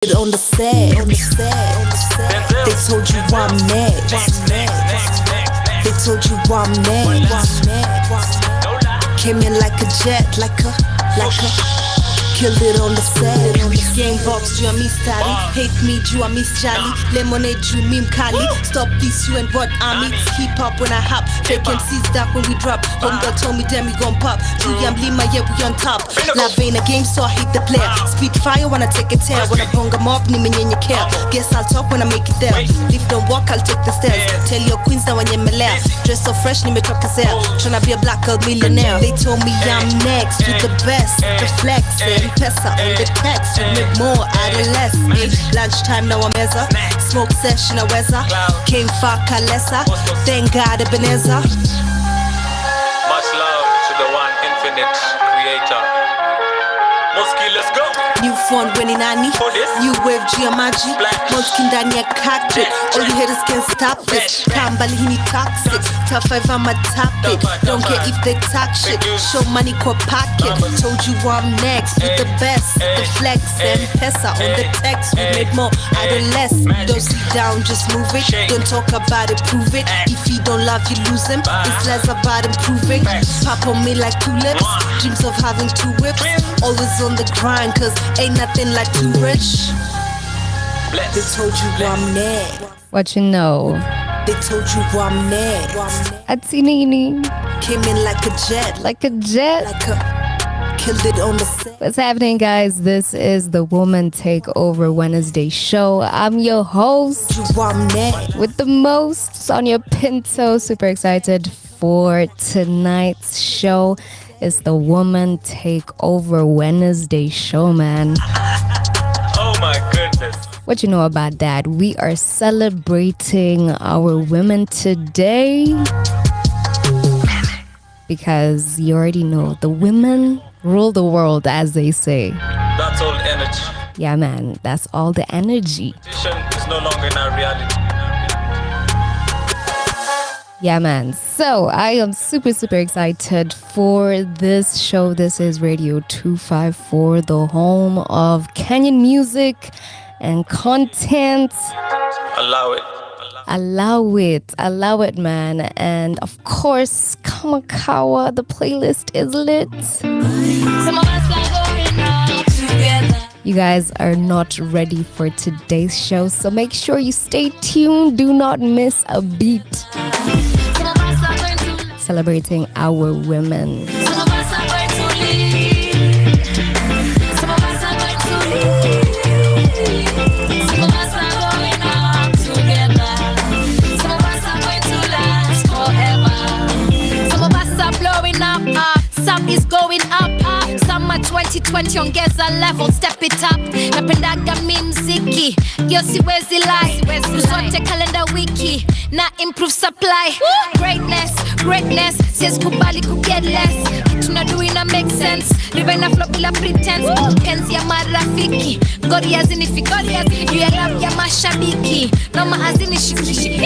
On the set, they told you I'm next. They told you I'm next. Came in like a jet, like a kill it on the set. Game box, you and me study. Hate me, you and me jolly. Lemonade, you meme Kali. Stop this, you and what I meet. Keep up when I hop. Fake MCs dark when we drop. Homegirl told me, damn, we gon' pop. Julian Lima, yeah, we on top. Love ain't a game, so I hate the player. Speed fire when I take a tear. When I bong them up, ni menye care. Guess I'll talk when I make it there. If don't walk, I'll take the stairs. Tell your queens now when you're melea. Dress so fresh, ni me truck is air. Tryna be a black girl millionaire. They told me I'm next with the best. The flex, pesa on the text. You make more out of less. Lunchtime now I'm Ezra. Smoke session a weather. Came far Kalesa. Thank God Ebenezer. Much love to the one infinite creator. Moski, let's go. New phone winning Annie. New wave Giamaji. Moski ndani ya cockpit. All you haters can't stop this. Kambali hini toxic. Tough five I'm a topic. Don't care if they talk shit. Show money core pocket. Told you I'm next with the best. The flex and pesa on the text. We made more out of less. Don't sit down, just move it. Don't talk about it, prove it. If you don't love, you lose him. It's less about improving. Pop on me like tulips. Dreams of having two whips. Always on the grind, cause ain't nothing like too rich. They told you I'm next. What you know? They told you I'm next. Atsinini. Came in like a jet. Like a jet. Like a killed it on the set. What's happening, guys? This is the Woman Takeover Wednesday show. I'm your host with the most, Sonia Pinto. Super excited for tonight's show. It's the Woman Takeover Wednesday show, man. Oh my goodness. What you know about that? We are celebrating our women today because you already know the women rule the world, as they say. That's all energy. Yeah, man, that's all the energy. Vision is no longer in our reality. Yeah, man. So I am super excited for this show. This is Radio 254, the home of Kenyan music and content. Allow it. Allow it, man. And of course, Kamakawa, the playlist is lit. You guys are not ready for today's show, so make sure you stay tuned. Do not miss a beat. Celebrating our women. Some is going up. Summer 2020 ongeza level, step it up. Napendaga mimziki, yo siwezi lie. Zote kalenda wiki, na improve supply. Greatness, siwezi kubali kuget less. Tunadui na make sense, riba ina flow bila pretense. Penzi ya marafiki, gori hazinifiki. Juu ya rap ya mashabiki, noma hazinishiki.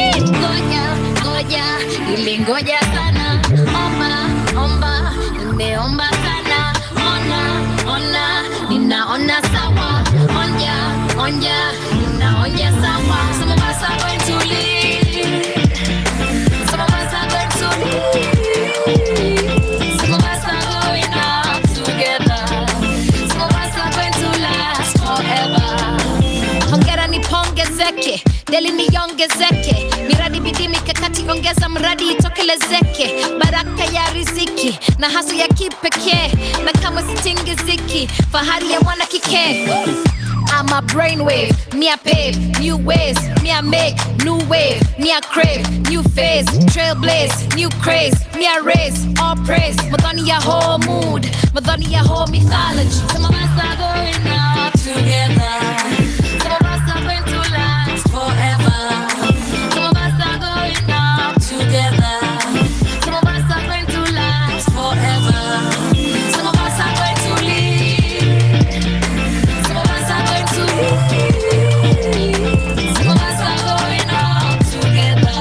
Ngoja, nilingoja sana. Omba, nimeomba sana. Ona, ninaona sawa. Onja, ninaonja sawa. Some of us are going to leave. Some of us are going to leave. Some of us are going up together. Some of us are going to last forever. Hongera nipongezeke, deli niongezeke. Miradi bidii mikakati ongeza mradi itokelezeke. Baraka ya riziki na hasu ya kipekee. Na kama sitingiziki, fahari ya wana kike. I'm a brainwave, me a pave, new ways, me a make, new wave, me a crave, new phase, trailblaze, new craze, me a raise, all praise, madhani ya whole mood, madhani ya whole mythology. Some of us are going out together, some of us are going to last forever, some of us are going out together, some of us are going to last forever, some of us are going to leave, some of us are going to leave, some of us are going out together,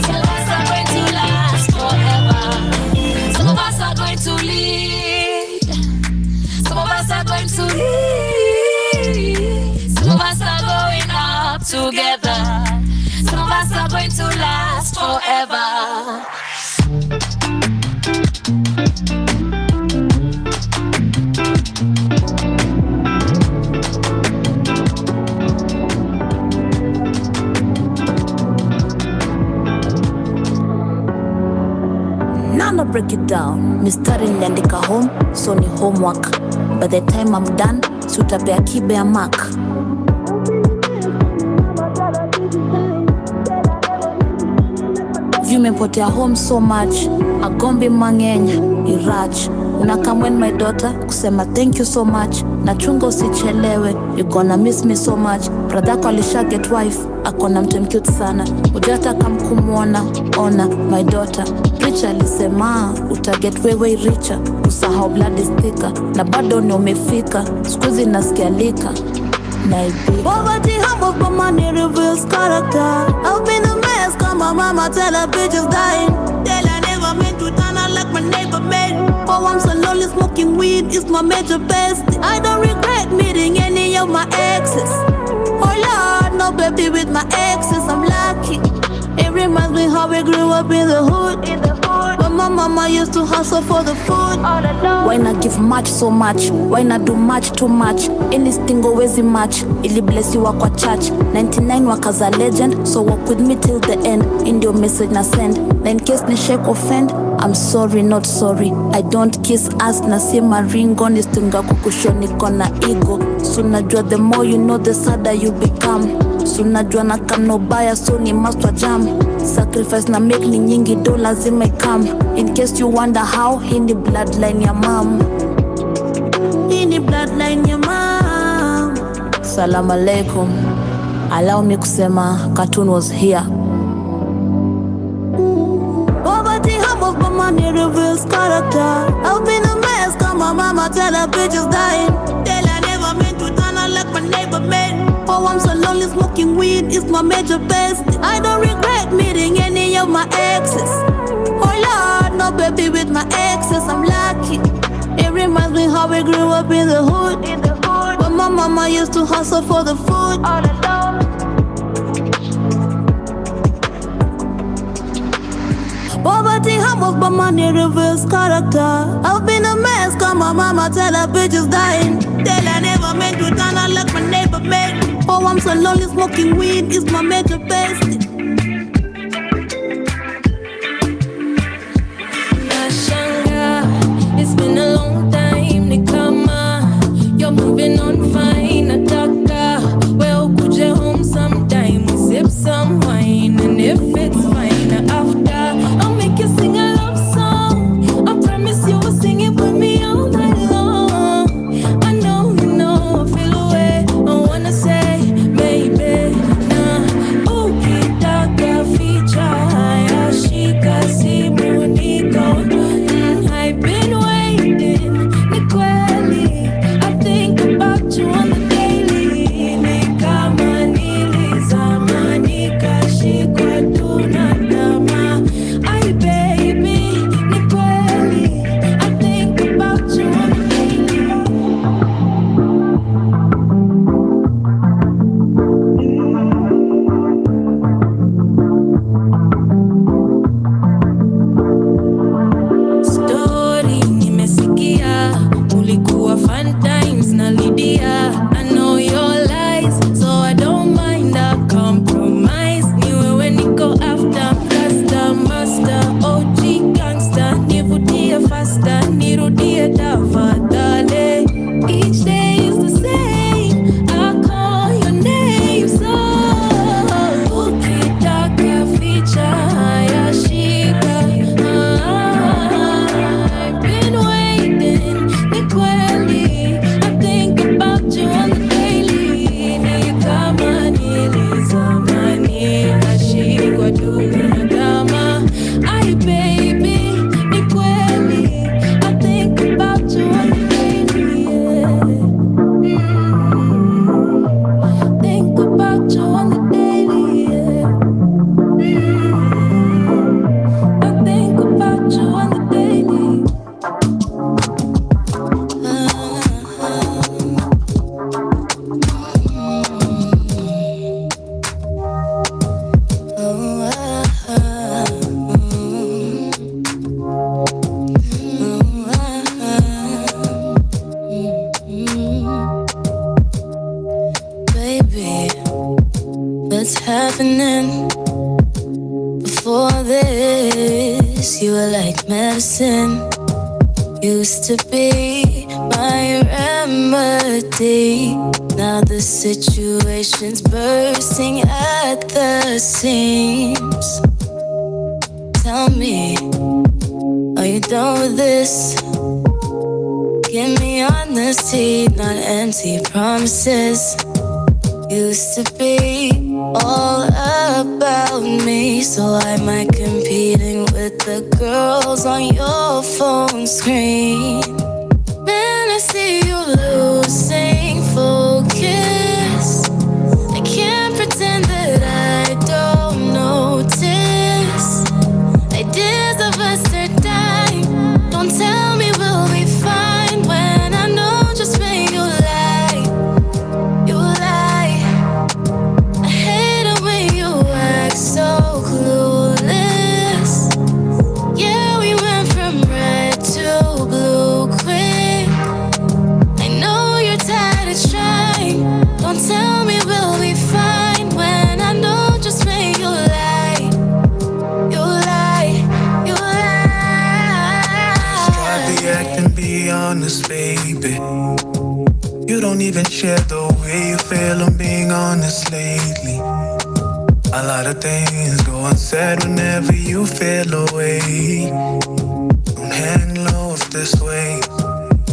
some of us are going to last forever, some of us are going to lead, some of us are going to lead. together. Some of us are going to last forever. Nana break it down. Mistari niliandika home, so ni homework. By the time I'm done, sutapea kibe ya mark. Vimepotea home so much. Agombi mangenya, irach. Unakam when my daughter, kusema thank you so much. Nachunga usichelewe, you gonna miss me so much. Bradhako alisha get wife, akona mtem cute sana. Ujata kamkumuona, ona my daughter. Preacher alisema, utaget wewe richer. Usahau blood is thicker, na bado ni umefika. Squeezy nasikia lika, naibika. Poverty humble but money reveals character. I've been a mess, cause my mama tell her bitches dying. Tell I never meant to turn out like my neighbor made. Oh, I'm so lonely, smoking weed is my major best. I don't regret meeting any of my exes. Oh Lord, no baby with my exes, I'm lucky. It reminds me how we grew up in the hood. When my mama used to hustle for the food. Why not give much so much? Why not do much too much? Anything always match. Ili bless you kwa church. 99 wakaza legend, so walk with me till the end. In your message na send. Na in case ni shake offend, I'm sorry, not sorry. I don't kiss ass na sima ringo. Nistunga kukushoni kona ego. So najua the more you know, the sadder you become. So najua na kano baya, so ni must jam. Sacrifice na make ni nyingi, do lazima come. In case you wonder how, hii ni bloodline ya mom. Hii ni bloodline ya mom. Salam alaikum. Allow me kusema cartoon was here. Poverty humbles but money reveals character. I've been a mess, cause my mama tell her bitches dying. Tell I never meant to turn out like my neighbor made. Oh, I'm so lonely, smoking weed is my major best. I don't regret meeting any of my exes. Oh Lord, no baby with my exes, I'm lucky. It reminds me how we grew up in the hood. When my mama used to hustle for the food. All alone. Poverty humbles but money reveals character. I've been a mess, cause my mama tell her bitches dying. Tell I never meant to turn out like my neighbor made. Oh, I'm so lonely, smoking weed is my major best. Nashanga, it's been a long time, Nikama. You're moving on fine, Nataka. Well, could you home sometime? We sip some wine, and if it's fine, after I'll make you sing a love song. I promise you will sing it with me all night long. I know you know, I feel away. I wanna say, baby, nah. Ukitaka feature, ashika simu niko. I've been waiting, ni kweli. I think about you what's happening. Before this, you were like medicine. Used to be my remedy. Now the situation's bursting at the seams. Tell me, are you done with this? Give me honesty, not empty promises. Used to be all about me, so why am I competing with the girls on your phone screen? Man, I see you losing focus. I can't pretend that I don't notice. Ideas of us are dying. Don't tell me we'll be fine when I know just when you lie. You lie. I hate it when you act so clueless. Yeah, we went from red to blue quick. I know you're tired of trying. Don't tell me we'll be fine when I know just when you lie. You lie. You lie. Try to act and be honest, baby. You don't even share the way you feel. I'm being honest lately. A lot of things go unsaid whenever you feel away. Don't hang low if this way.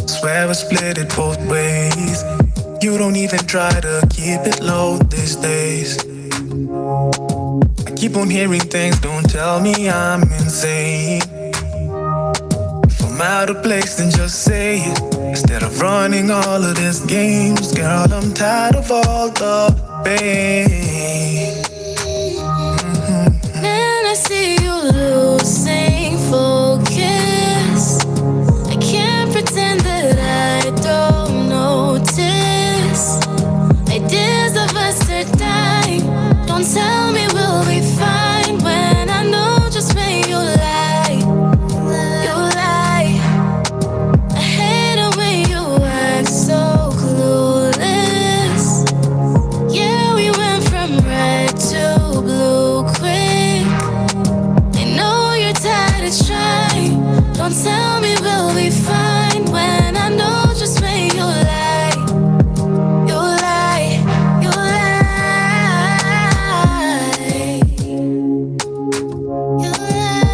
Swear I split it both ways. You don't even try to keep it low these days. I keep on hearing things, don't tell me I'm insane. If I'm out of place, then just say it. Instead of running all of these games, girl, I'm tired of all the pain. Man, I see you losing focus. I can't pretend that I don't notice. Ideas of us are dying. Don't tell me we'll be fine when I know just when you lie. You lie. I hate it when you act so clueless. Yeah, we went from red to blue quick. I know you're tired of trying. Don't tell me we'll be fine when I know just when you lie. You lie. You lie. You lie.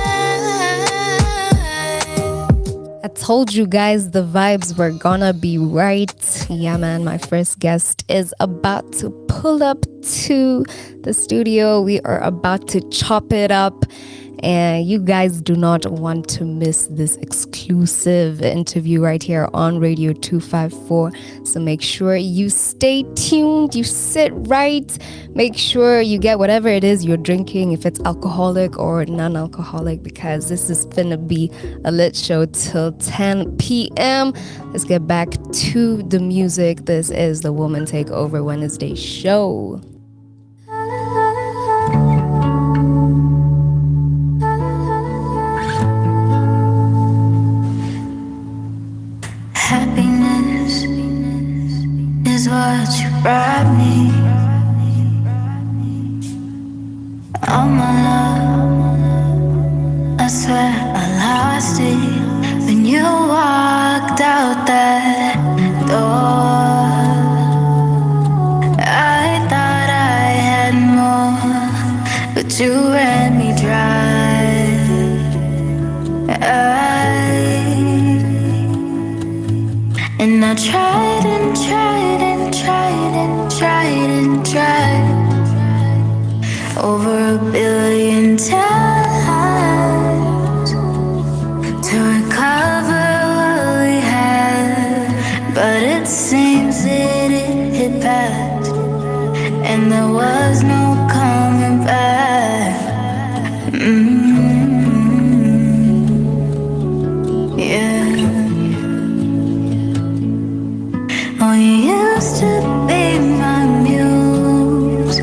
I told you guys the vibes were gonna be right. Yeah, man, my first guest is about to pull up to the studio. We are about to chop it up. And you guys do not want to miss this exclusive interview right here on Radio 254. So make sure you stay tuned, you sit right, make sure you get whatever it is you're drinking, if it's alcoholic or non-alcoholic, because this is gonna be a lit show till 10 p.m. Let's get back to the music. This is the Woman Takeover Wednesday show. Happiness is what you brought me. All my love, I swear I lost it when you walked out that door. I thought I had more, but you ran me dry. And I tried and tried and tried and tried and tried over 1 billion times to recover what we had, but it seems that it had passed and there was no coming back. Yeah. Oh, you used to be my muse.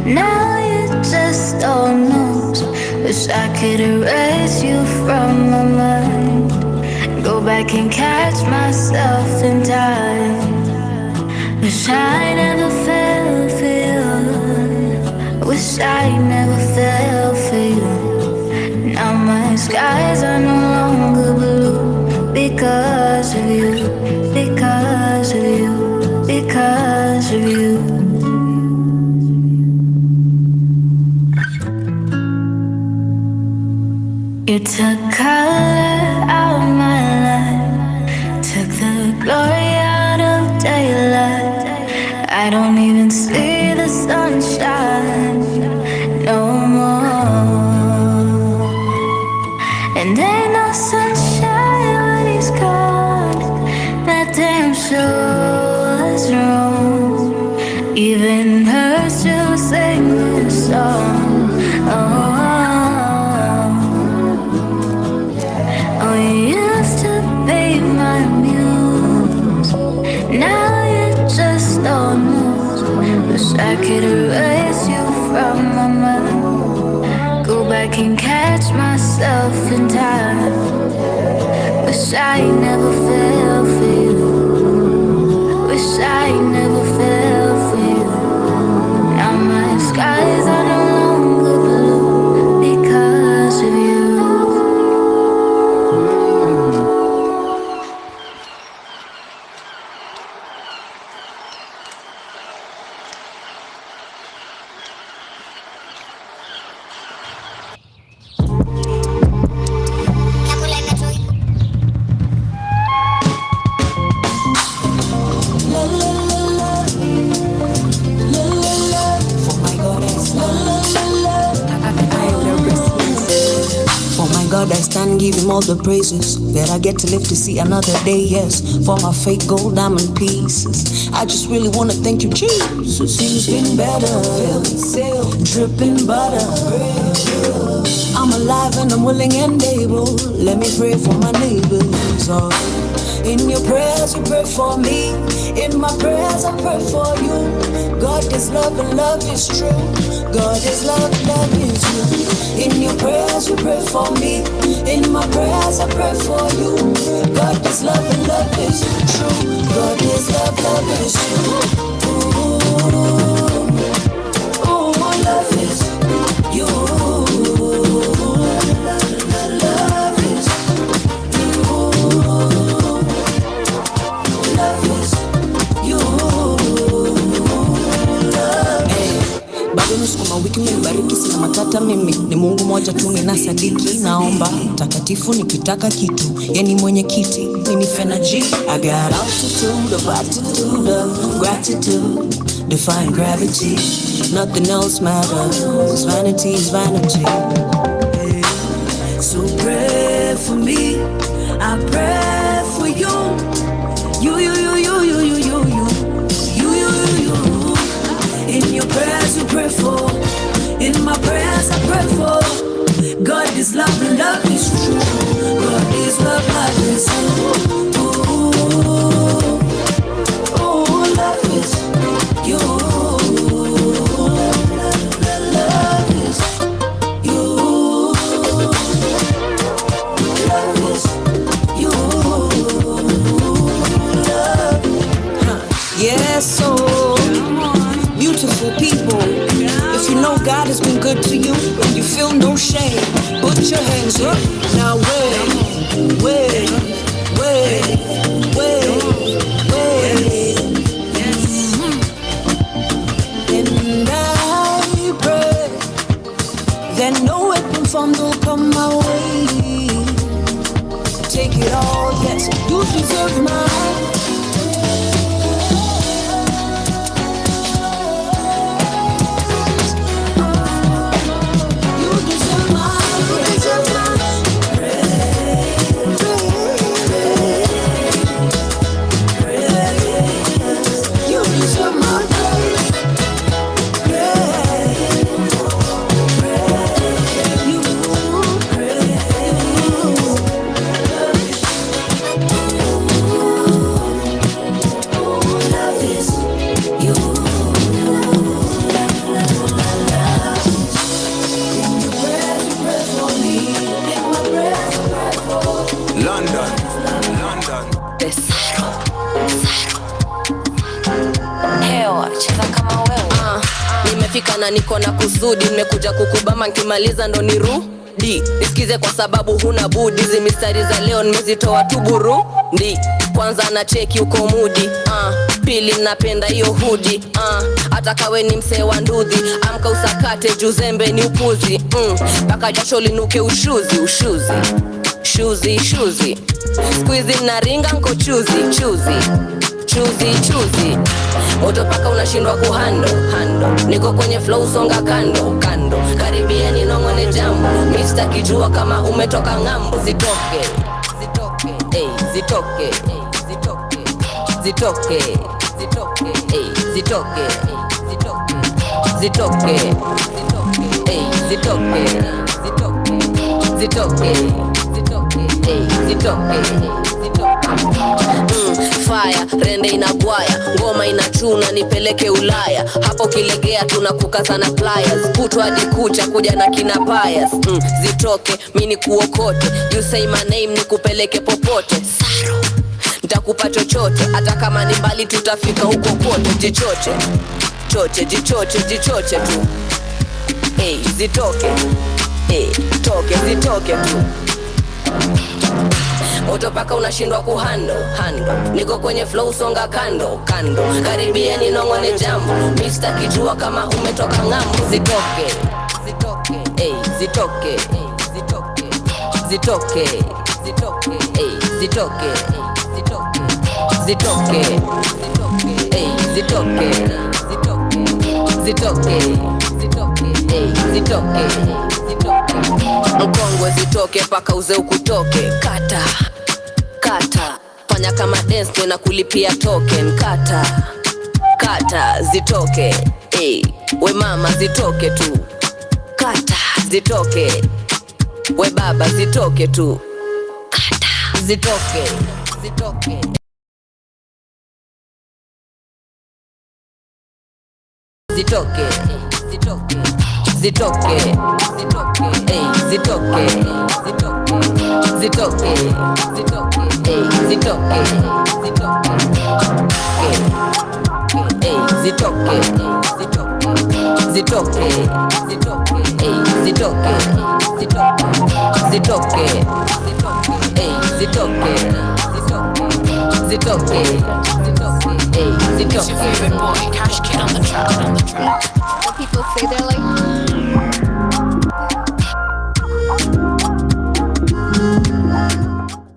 Now you just don't know. Wish I could erase you from my mind. Go back and catch myself in time. Wish I never fell for you. I never fell for you. Now my skies are no longer blue because of you, because of you, because of you. You took color out of my life, took the glory out of daylight. I don't even see the sunshine no more. And ain't no sunshine when he's gone. That damn sure is wrong. Even hurts to sing this song. Oh, you used to be my muse. Now you're just old news. Wish I could erase you from my mind. Go back and catch myself in time. Wish I never fell for you. Wish I never fell for you. Now my skies are no longer blue because of you. God, I stand, give him all the praises that I get to live to see another day, yes. For my fake gold diamond pieces, I just really want to thank you, Jesus. Things been better, dripping butter. I'm alive and I'm willing and able. Let me pray for my neighbors. Oh. In your prayers, you pray for me. In my prayers, I pray for you. God is love and love is true. God is love, love is you. In your prayers, you pray for me. In my prayers, I pray for you. God is love and love is true. God is love, love is true. Ooh, love is you. Love is bado nusukuma wiki menibariki, sina matata mimi, ni Mungu moja tu nina sadiki. Naomba takatifu nikitaka kitu, yani mwenye kiti mimi fenaji. I got altitude of attitude of gratitude, define gravity, nothing else matters, vanity is vanity. Hey. So pray for me, I pray for you. You. In your prayers you pray for, in my prayers I pray for. God is love and love is true. God is love, love is true. Ooh, love is you. Love is you. Love is you. Love. Yes, so beautiful people, if you know God has been good to you and you feel no shame, put your hands up. Now wait. And I pray that no weapon formed will come my way. Take it all, yes, you deserve mine. sijafika na niko na kusudi, nimekuja kukubama nikimaliza ndo nirudi. Nisikize kwa sababu huna budi, hizi mistari za leo nimezitoa tu Burundi. Kwanza na cheki uko mudi, pili napenda hiyo hudi, hata kawe ni msee wa ndudhi, amka usakate juzembe ni upuzi, paka jasho linuke ushuzi. Squeezy na ringa nko chuzi. Moto paka unashindwa kuhando, niko kwenye flow songa kando. Karibia ninongone jambo, Mr. Kijua kama umetoka ng'ambo. Zitoke. Fire, rende inagwaya, ngoma inachuna nipeleke Ulaya. Hapo kilegea tunakukaza na pliers, kutwa hadi kucha kuja na kina bias. Zitoke, mini kuokote, you say my name nikupeleke popote. Saro, nitakupa chochote, hata kama ni mbali tutafika huko kote. Jichoche tu. Zitoke. Zitoke tu. Moto paka unashindwa kuhando, niko kwenye flow songa kando. Karibia ninongone jambo, Mr. Kijua kama umetoka ng'ambo. Zitoke. Mkongwe zitoke paka uze ukutoke. Kata fanya kama dance na kulipia token. Kata zitoke. We mama zitoke tu. Kata zitoke. We baba zitoke tu. Kata zitoke. Zitoke. It's your favorite boy, Cash Kid on the track. What people say, they're like,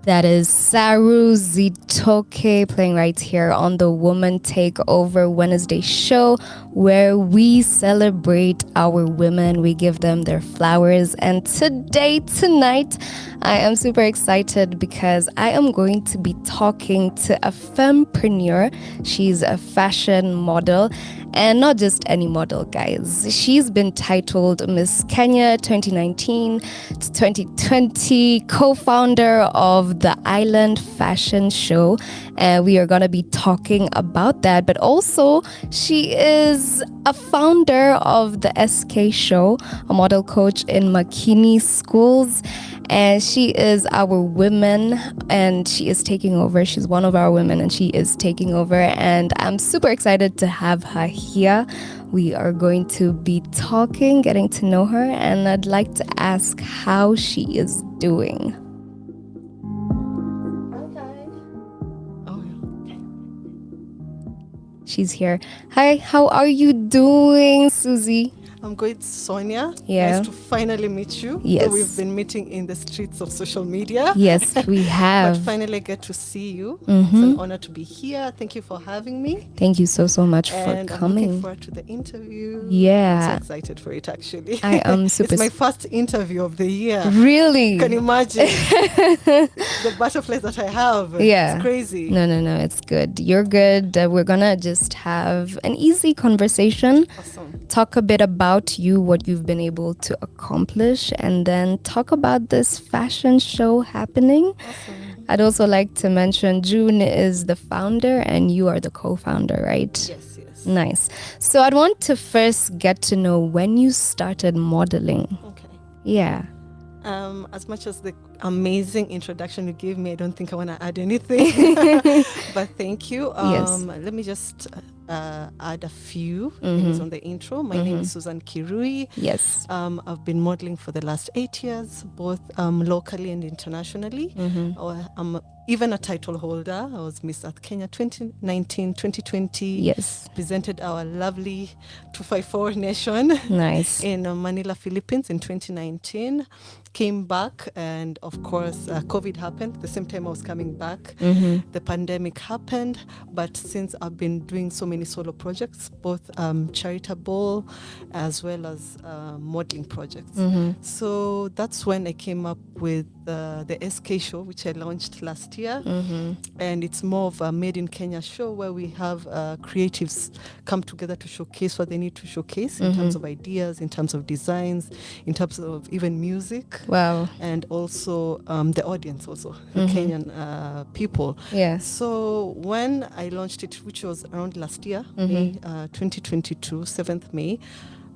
that is Saru Zitoke playing right here on the Woman Takeover Wednesday show, where we celebrate our women, we give them their flowers. And tonight, I am super excited because I am going to be talking to a fempreneur. She's a fashion model, and not just any model, guys. She's been titled Miss Kenya 2019 to 2020, co-founder of the Island Fashion Show. And we are going to be talking about that. But also, she is a founder of the SK Show, a model coach in Makini schools. And she is our woman, and she is taking over. She's one of our women, and she is taking over. And I'm super excited to have her here. We are going to be talking, getting to know her, and I'd like to ask how she is doing. She's here. Hi, how are you doing, Susie? I'm good, Sonia. Yeah. Nice to finally meet you. Yes. So we've been meeting in the streets of social media. Yes, we have. But finally get to see you. Mm-hmm. It's an honor to be here. Thank you for having me. Thank you so much And for I'm coming. looking forward to the interview. Yeah. I'm so excited for it, actually. I am super. It's my first interview of the year. Really? Can you imagine the butterflies that I have? Yeah. It's crazy. No, it's good. You're good. We're gonna just have an easy conversation. Awesome. Talk a bit about you, what you've been able to accomplish, and then talk about this fashion show happening. Awesome. I'd also like to mention June is the founder and you are the co-founder, right? Yes. Nice. So I'd want to first get to know when you started modeling. Okay. Yeah. As much as the amazing introduction you gave me, I don't think I want to add anything. But thank you. Yes. Let me just add a few things on the intro. My name is Susan Kirui. Yes. I've been modeling for the last 8 years, both locally and internationally. I'm even a title holder. I was Miss Earth Kenya 2019, 2020. Yes. Presented our lovely 254 nation Nice. in Manila, Philippines in 2019. Came back, and of course, COVID happened. The same time I was coming back, the pandemic happened. But since I've been doing so many solo projects, both charitable as well as modeling projects. So that's when I came up with the SK show, which I launched last year. And it's more of a made in Kenya show where we have creatives come together to showcase what they need to showcase in terms of ideas, in terms of designs, in terms of even music. Wow. And also the audience, also the Kenyan people. Yeah. So when I launched it, which was around last year, May 2022, 7th May,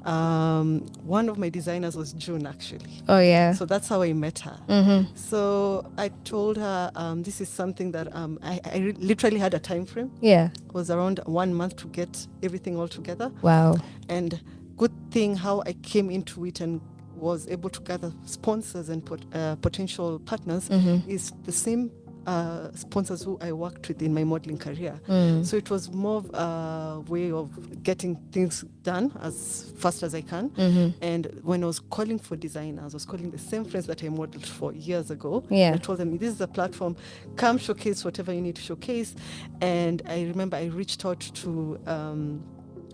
one of my designers was June, actually. Oh, yeah. So that's how I met her. So I told her this is something that I literally had a time frame. Yeah. It was around 1 month to get everything all together. Wow. And good thing how I came into it and was able to gather sponsors and potential partners is the same sponsors who I worked with in my modeling career. So it was more of a way of getting things done as fast as I can. And when I was calling for designers, I was calling the same friends that I modeled for years ago. Yeah. I told them, this is a platform, come showcase whatever you need to showcase. And I remember I reached out to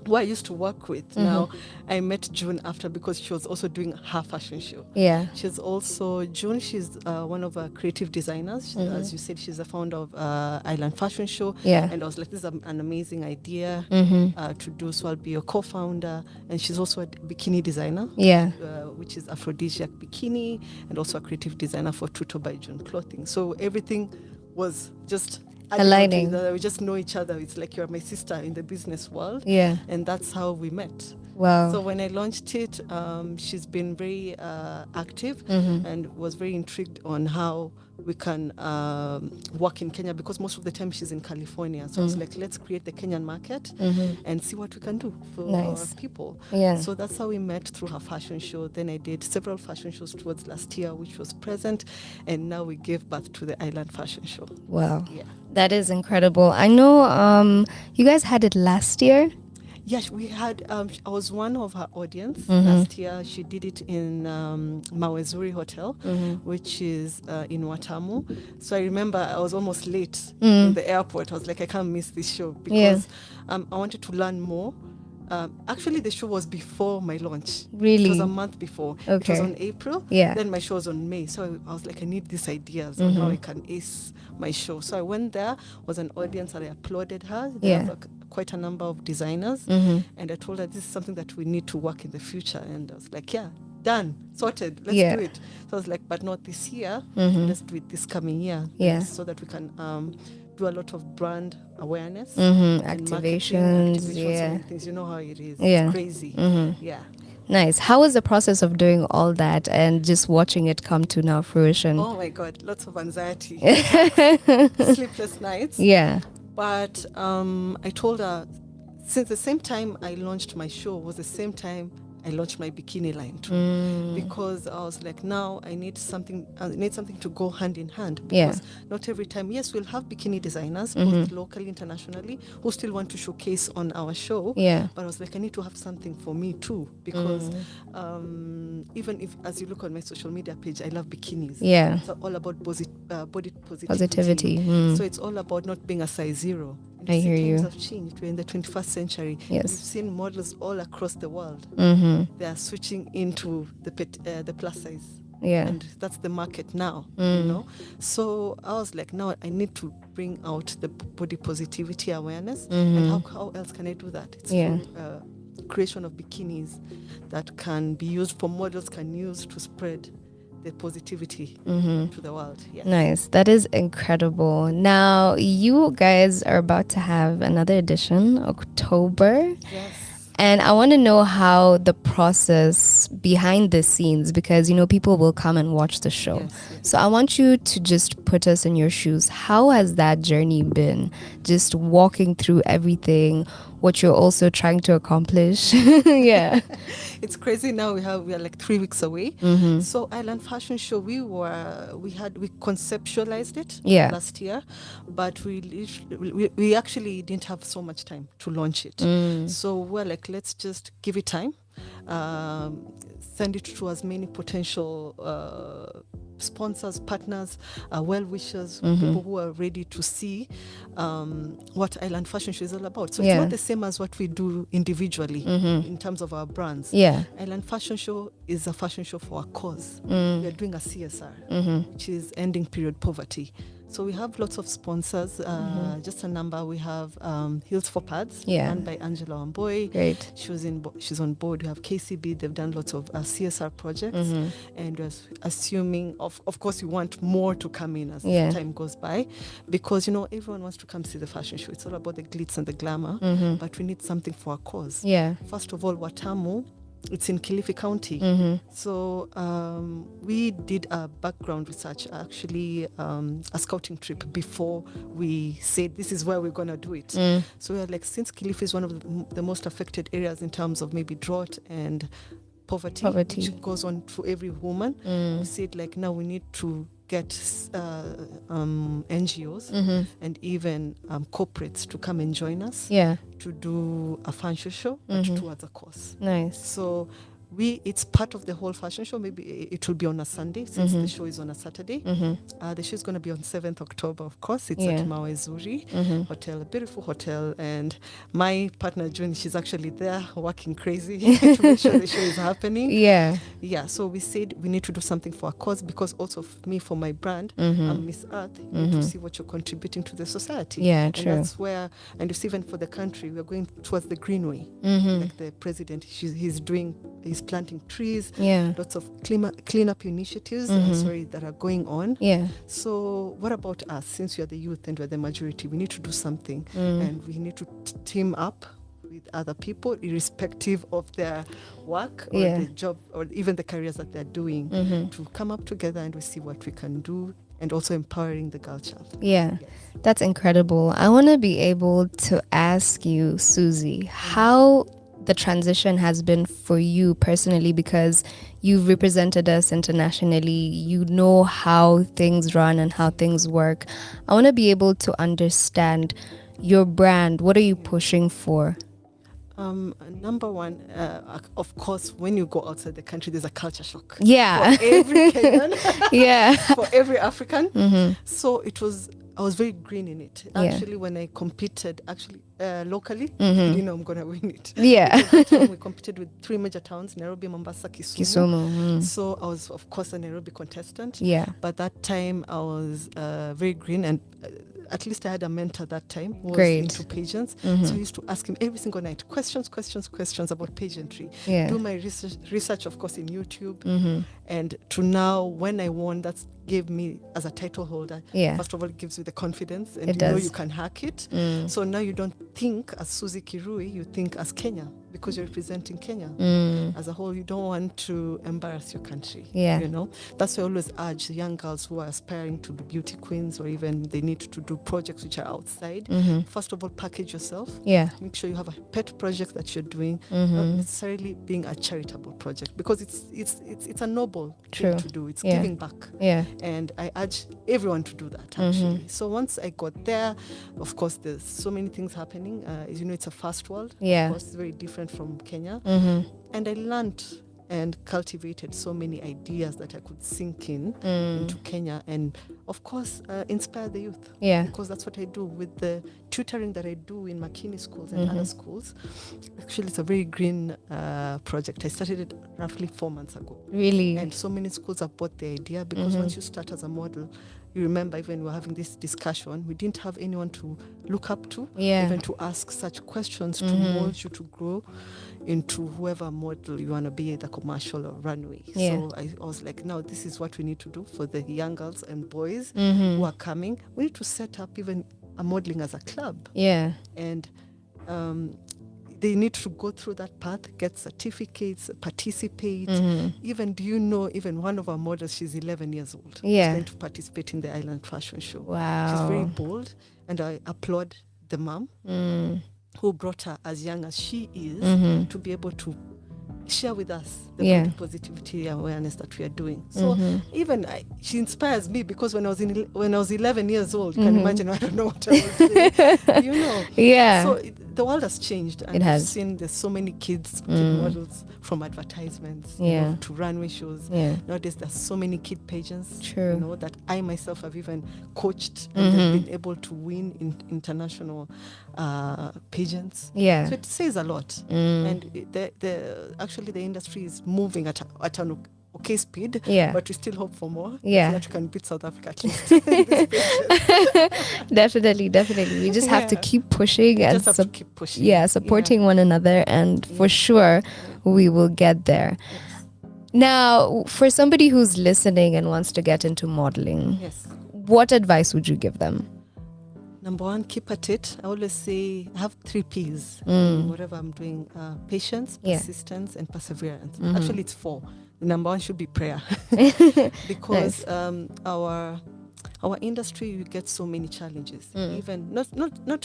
who I used to work with. Now I met June after, because she was also doing her fashion show. Yeah. She's also, June, she's one of our creative designers. As you said, she's the founder of Island Fashion Show. Yeah. And I was like, this is an amazing idea to do, so I'll be your co-founder. And she's also a bikini designer. Yeah. Which is Aphrodisiac Bikini, and also a creative designer for Tuto by June Clothing. So everything was just aligning. We just know each other. It's like you're my sister in the business world. Yeah. And that's how we met. Wow. So when I launched it, she's been very active and was very intrigued on how we can work in Kenya, because most of the time she's in California. So I was like, let's create the Kenyan market and see what we can do for our people. Yeah. So that's how we met, through her fashion show. Then I did several fashion shows towards last year, which was present. And now we gave birth to the Island Fashion Show. Wow. Yeah. That is incredible. I know you guys had it last year. Yes, we had, I was one of her audience last year. She did it in Mawezuri Hotel, which is in Watamu. So I remember I was almost late in the airport. I was like, I can't miss this show, because I wanted to learn more. Actually, the show was before my launch. Really? It was a month before. It Okay. was on April. Yeah. Then my show was on May. So I was like, I need these ideas on how I can ace my show. So I went there, was an audience, and I applauded her. There Yeah. were quite a number of designers. And I told her, this is something that we need to work in the future. And I was like, yeah, done, sorted, let's do it. So I was like, but not this year. Let's do it this coming year. Yeah. So that we can do a lot of brand awareness. Activations. So Yeah. many things. You know how it is. Yeah. It's crazy. Yeah. Nice. How was the process of doing all that and just watching it come to now fruition? Oh my God, lots of anxiety. Sleepless nights. Yeah. But I told her, since the same time I launched my show was the same time I launched my bikini line too, because I was like, now I need something to go hand in hand, because not every time, yes, we'll have bikini designers, both locally, internationally, who still want to showcase on our show. Yeah. But I was like, I need to have something for me too, because even if, as you look on my social media page, I love bikinis. Yeah. It's all about body positivity. Positivity. So it's all about not being a size zero. I hear you. Things have changed. We're in the 21st century. Yes. We've seen models all across the world. They are switching into the plus size. Yeah. And that's the market now, you know. So I was like, now I need to bring out the body positivity awareness. And how else can I do that? It's through creation of bikinis that can be used, for models can use to spread the positivity to the world. Yes. Nice. That is incredible. Now, you guys are about to have another edition, October. Yes. And I want to know how the process behind the scenes, because, you know, people will come and watch the show. Yes. So I want you to just put us in your shoes. How has that journey been? Just walking through everything. what you're also trying to accomplish. Yeah. It's crazy now. We are like 3 weeks away. So Island Fashion Show, we conceptualized it Yeah. last year, but we actually didn't have so much time to launch it. So we're like, let's just give it time. Send it to as many potential sponsors, partners, well-wishers, people who are ready to see what Island Fashion Show is all about. So it's not the same as what we do individually in terms of our brands. Yeah. Island Fashion Show is a fashion show for a cause. We are doing a CSR, which is ending period poverty. So we have lots of sponsors. Just a number. We have Heels for Pads, run by Angela Wamboy. Great. She's on board. We have KCB. They've done lots of CSR projects, and we're assuming, of course, we want more to come in as time goes by, because everyone wants to come see the fashion show. It's all about the glitz and the glamour, but we need something for our cause. Yeah. First of all, Watamu. It's in Kilifi County. So we did a background research, actually a scouting trip before we said this is where we're going to do it. So we're like, since Kilifi is one of the most affected areas in terms of maybe drought and poverty. Which goes on to every woman, we said like, now we need to get NGOs and even corporates to come and join us to do a fashion show, but towards a cause. Nice. So it's part of the whole fashion show. Maybe it will be on a Sunday, since the show is on a Saturday. The show is going to be on 7th October, of course. It's at Mawe Zuri Hotel, a beautiful hotel. And my partner, June, she's actually there working crazy to make sure the show is happening. Yeah. Yeah, so we said we need to do something for a cause, because also for my brand, I'm Miss Earth. You need to see what you're contributing to the society. Yeah, true. And that's where, and it's even for the country, we're going towards the greenway. Like the president, he's planting trees, lots of cleanup initiatives that are going on. Yeah. So what about us? Since we are the youth and we're the majority, we need to do something, and we need to team up with other people, irrespective of their work or the job or even the careers that they're doing, to come up together and we see what we can do, and also empowering the girl child. Yeah, that's incredible. I want to be able to ask you, Susie, how the transition has been for you personally, because you've represented us internationally. You know how things run and how things work. I want to be able to understand your brand. What are you pushing for? Number one, of course, when you go outside the country, there's a culture shock. Yeah. For every Kenyan. Yeah. For every African. So I was very green in it. Actually, when I competed, locally, I didn't know I'm going to win it. Yeah. At that time, we competed with 3 major towns: Nairobi, Mombasa, Kisumu. So I was, of course, a Nairobi contestant. Yeah. But that time, I was very green, and at least I had a mentor that time who was Great. into pageants. So I used to ask him every single night questions about pageantry. Yeah. Do my research, of course, in YouTube. And to now, when I won, that gave me, as a title holder, first of all, it gives you the confidence, and know you can hack it. So now you don't think as Susie Kirui, you think as Kenya, because you're representing Kenya as a whole. You don't want to embarrass your country. Yeah. That's why I always urge young girls who are aspiring to be beauty queens, or even they need to do projects which are outside. First of all, package yourself. Yeah. Make sure you have a pet project that you're doing, not necessarily being a charitable project, because it's a noble thing to do. It's giving back. Yeah. And I urge everyone to do that, actually. So once I got there, of course, there's so many things happening. As you know, it's a fast world. Yeah. Of course, it's very different from Kenya. And I learned and cultivated so many ideas that I could sink into Kenya, and of course inspire the youth. Yeah. Because that's what I do with the tutoring that I do in Makini schools and other schools. Actually, it's a very green project. I started it roughly 4 months ago. Really? And so many schools have bought the idea, because once you start as a model, you remember, even we were having this discussion, we didn't have anyone to look up to, even to ask such questions, to mold you to grow into whoever model you want to be, the commercial or runway. So I was like, now this is what we need to do for the young girls and boys who are coming. We need to set up even a modeling as a club. Yeah. And they need to go through that path, get certificates, participate. Even, do you know, even one of our models, she's 11 years old. Yeah. She's going to participate in the Island Fashion Show. Wow. She's very bold, and I applaud the mom. who brought her as young as she is to be able to share with us the body positivity awareness that we are doing. So even she inspires me, because when I was 11 years old, you can imagine, I don't know what I was doing, you know. Yeah. So the world has changed, and It has. I've seen there's so many kids models, from advertisements to runway shows. Nowadays there's so many kid pageants, True. you know, that I myself have even coached and have been able to win in international pageants. Yeah. So it says a lot, and actually the industry is moving at an okay speed, but we still hope for more. Yeah. So that we can beat South Africa at least in this pageant. Definitely. We just have to keep pushing and Just have to keep pushing. supporting one another, and for sure we will get there. Now, for somebody who's listening and wants to get into modeling, what advice would you give them? Number one, keep at it. I always say I have 3 P's in whatever I'm doing: patience, persistence, and perseverance. Actually, it's 4. The number 1 should be prayer, because our industry, we get so many challenges. Even not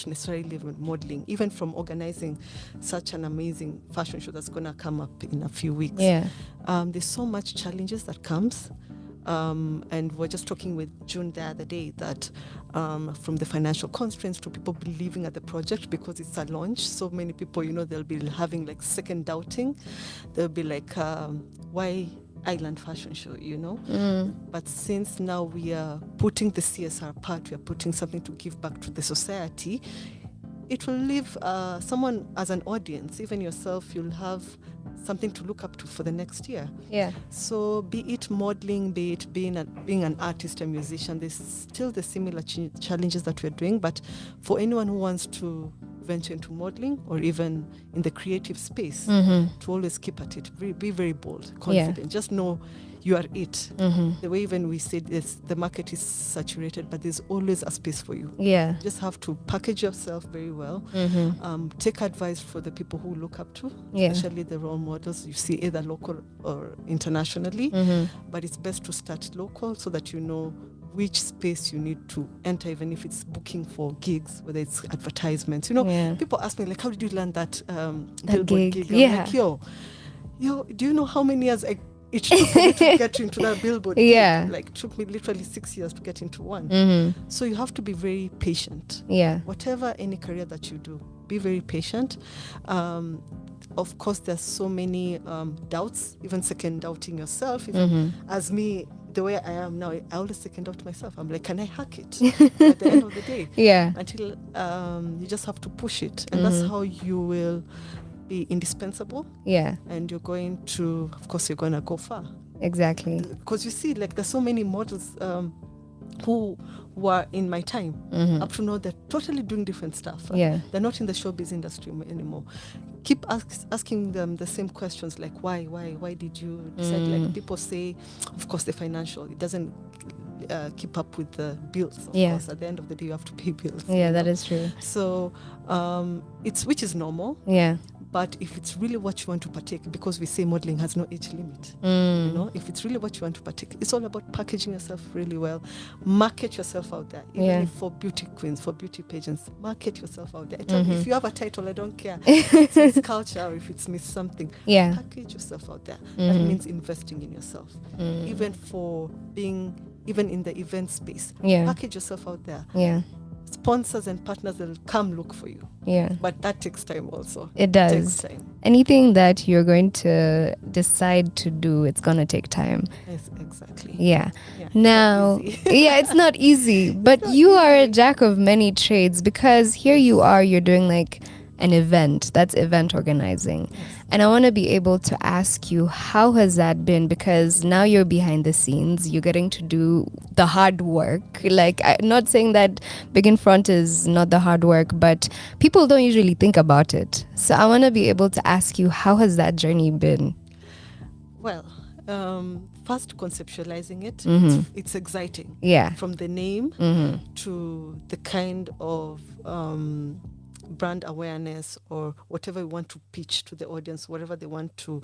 necessarily even modeling, even from organizing such an amazing fashion show that's gonna come up in a few weeks. There's so much challenges that comes. And we're just talking with June the other day that from the financial constraints to people believing at the project, because it's a launch, so many people, you know, they'll be having like second doubting. They'll be like, why Island Fashion Show, you know? But since now we are putting the CSR part, we are putting something to give back to the society, it will leave someone as an audience, even yourself, you'll have something to look up to for the next year. So be it modeling, be it being an artist, a musician, there's still the similar challenges that we're doing. But for anyone who wants to venture into modeling or even in the creative space, to always keep at it, be very bold, confident. Just know you are it. The way even we said this, the market is saturated, but there's always a space for you. Just have to package yourself very well. Take advice for the people who look up to, especially the role models you see either local or internationally. But it's best to start local so that you know which space you need to enter, even if it's booking for gigs, whether it's advertisements. You know, people ask me, like, how did you learn that billboard gig? I'm like, yo, do you know how many years it took me to get into that billboard gig? Like, it took me literally 6 years to get into one. So you have to be very patient. Whatever, any career that you do, be very patient. Of course, there's so many doubts, even second doubting yourself. Even as me, the way I am now, I always second doubt myself. I'm like, can I hack it at the end of the day? Until you just have to push it. And that's how you will be indispensable. And you're going to, of course, you're going to go far. Exactly. Because you see, like, there's so many models who were in my time. Up to now, they're totally doing different stuff. They're not in the showbiz industry anymore. Keep asking them the same questions, like, why did you decide? Like, people say, of course, the financial, it doesn't keep up with the bills. Of course, at the end of the day, you have to pay bills. That is true. So which is normal. But if it's really what you want to partake, because we say modeling has no age limit, you know, if it's really what you want to partake, it's all about packaging yourself really well, market yourself out there. Even if for beauty queens, for beauty pageants, market yourself out there. If you have a title, I don't care. If it's Miss Culture or if it's Miss something, package yourself out there. That means investing in yourself. Even for being, even in the event space, package yourself out there. Sponsors and partners will come look for you. But that takes time also. It does. Takes time. Anything that you're going to decide to do, it's going to take time. Yes, exactly. Now, it's not easy, but you are a jack of many trades, because here you are, you're doing like an event, that's event organizing. And I want to be able to ask you, how has that been? Because now you're behind the scenes, you're getting to do the hard work. Like, I'm not saying that big in front is not the hard work, but people don't usually think about it. So I want to be able to ask you, how has that journey been? Well, first conceptualizing it, it's exciting. From the name to the kind of brand awareness or whatever we want to pitch to the audience, whatever they want to,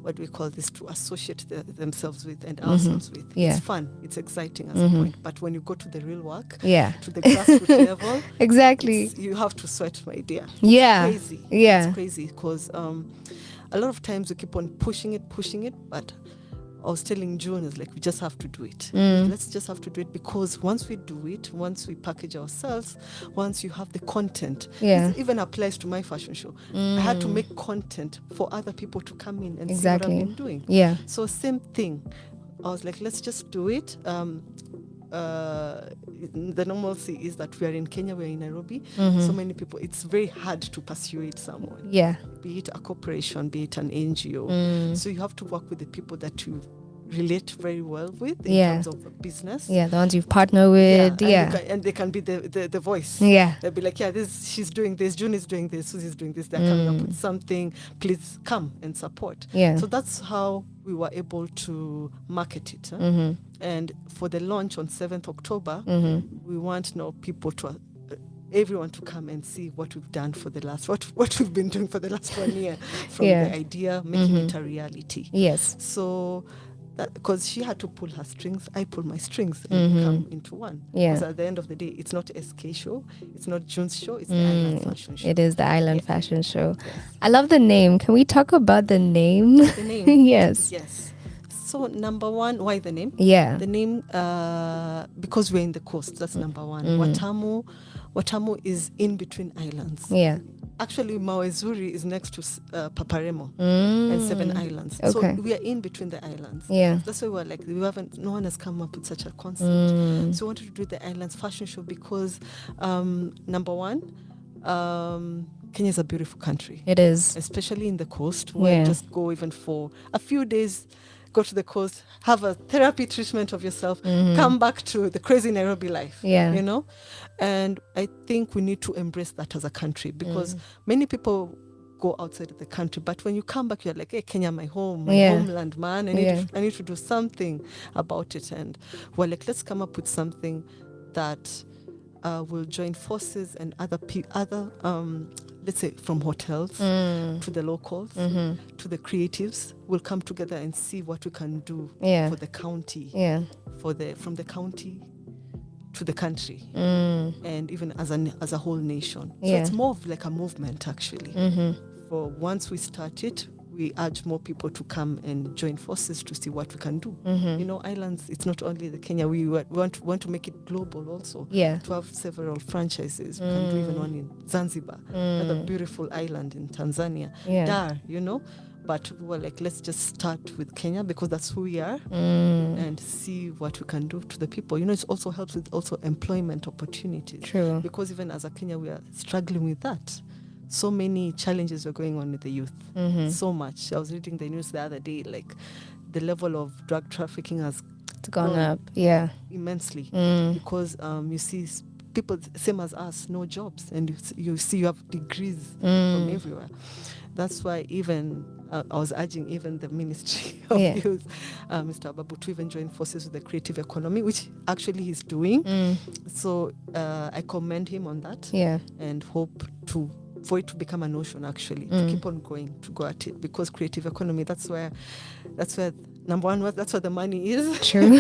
what do we call this, to associate themselves with and ourselves with. Yeah. It's fun, it's exciting as a point. But when you go to the real work, Yeah. to the grassroots level, Exactly. you have to sweat, my dear. It's Yeah. crazy. Yeah. It's crazy because a lot of times we keep on pushing it, but I was telling June, is like, we just have to do it. Let's just have to do it, because once we do it, once we package ourselves, once you have the content, Yeah. this even applies to my fashion show. I had to make content for other people to come in and Exactly. see what I've been doing. Yeah. So same thing. I was like, let's just do it. The normalcy is that we are in Kenya, we are in Nairobi. So many people, it's very hard to persuade someone. Yeah. Be it a corporation, be it an NGO. So you have to work with the people that you relate very well with in Yeah. terms of business. Yeah. The ones you've partnered with. Yeah. And they can be the voice. Yeah. They'll be like, yeah, she's doing this, June is doing this, Susie's doing this, they're coming up with something, please come and support. Yeah. So that's how we were able to market it. And for the launch on 7th October, we want now people to everyone to come and see what we've done for the last what we've been doing for the last 1 year, from Yeah. the idea making it a reality. Yes. So because she had to pull her strings, I pull my strings and come into one. Yeah. Because at the end of the day, it's not SK show, it's not June's show, it's the Island Fashion Show. It is the Island Fashion Show. I love the name. Can we talk about the name? The name. Yes. Yes. So number one, why the name? Yeah. The name, because we're in the coast, that's number one. Watamu is in between islands. Yeah. Actually, Mawezuri is next to Paparemo and 7 Islands. Okay. So we are in between the islands. Yeah. That's why we're like, no one has come up with such a concept. So we wanted to do the Islands Fashion Show because, number one, Kenya is a beautiful country. It is. Especially in the coast, where Yeah. just go even for a few days, go to the coast, have a therapy treatment of yourself, come back to the crazy Nairobi life. Yeah. You know? And I think we need to embrace that as a country, because many people go outside of the country, but when you come back, you're like, hey, Kenya, my home, my Yeah. homeland, man. I need to do something about it. And we're like, let's come up with something that will join forces, and other let's say from hotels to the locals to the creatives will come together and see what we can do Yeah. for the county, Yeah. from the county to the country, and even as a whole nation. So Yeah. it's more of like a movement, actually. For once we start it, we urge more people to come and join forces to see what we can do. You know, islands, it's not only the Kenya. We want to make it global also. Yeah. To have several franchises. We can do even one in Zanzibar, another beautiful island in Tanzania. Yeah. Dar, you know. But we were like, let's just start with Kenya, because that's who we are, and see what we can do to the people. You know, it also helps with also employment opportunities. True. Because even as a Kenya, we are struggling with that. So many challenges are going on with the youth. So much. I was reading the news the other day, like the level of drug trafficking has It's gone grown up. Yeah. immensely, because you see people same as us, no jobs, and you see you have degrees from everywhere. That's why even I was urging even the Ministry of Yeah. Youth, Mr. Ababu, to even join forces with the creative economy, which actually he's doing. So I commend him on that, Yeah. and hope for it to become a notion, actually, to keep on going, to go at it, because creative economy, that's where number one, that's where the money is. True.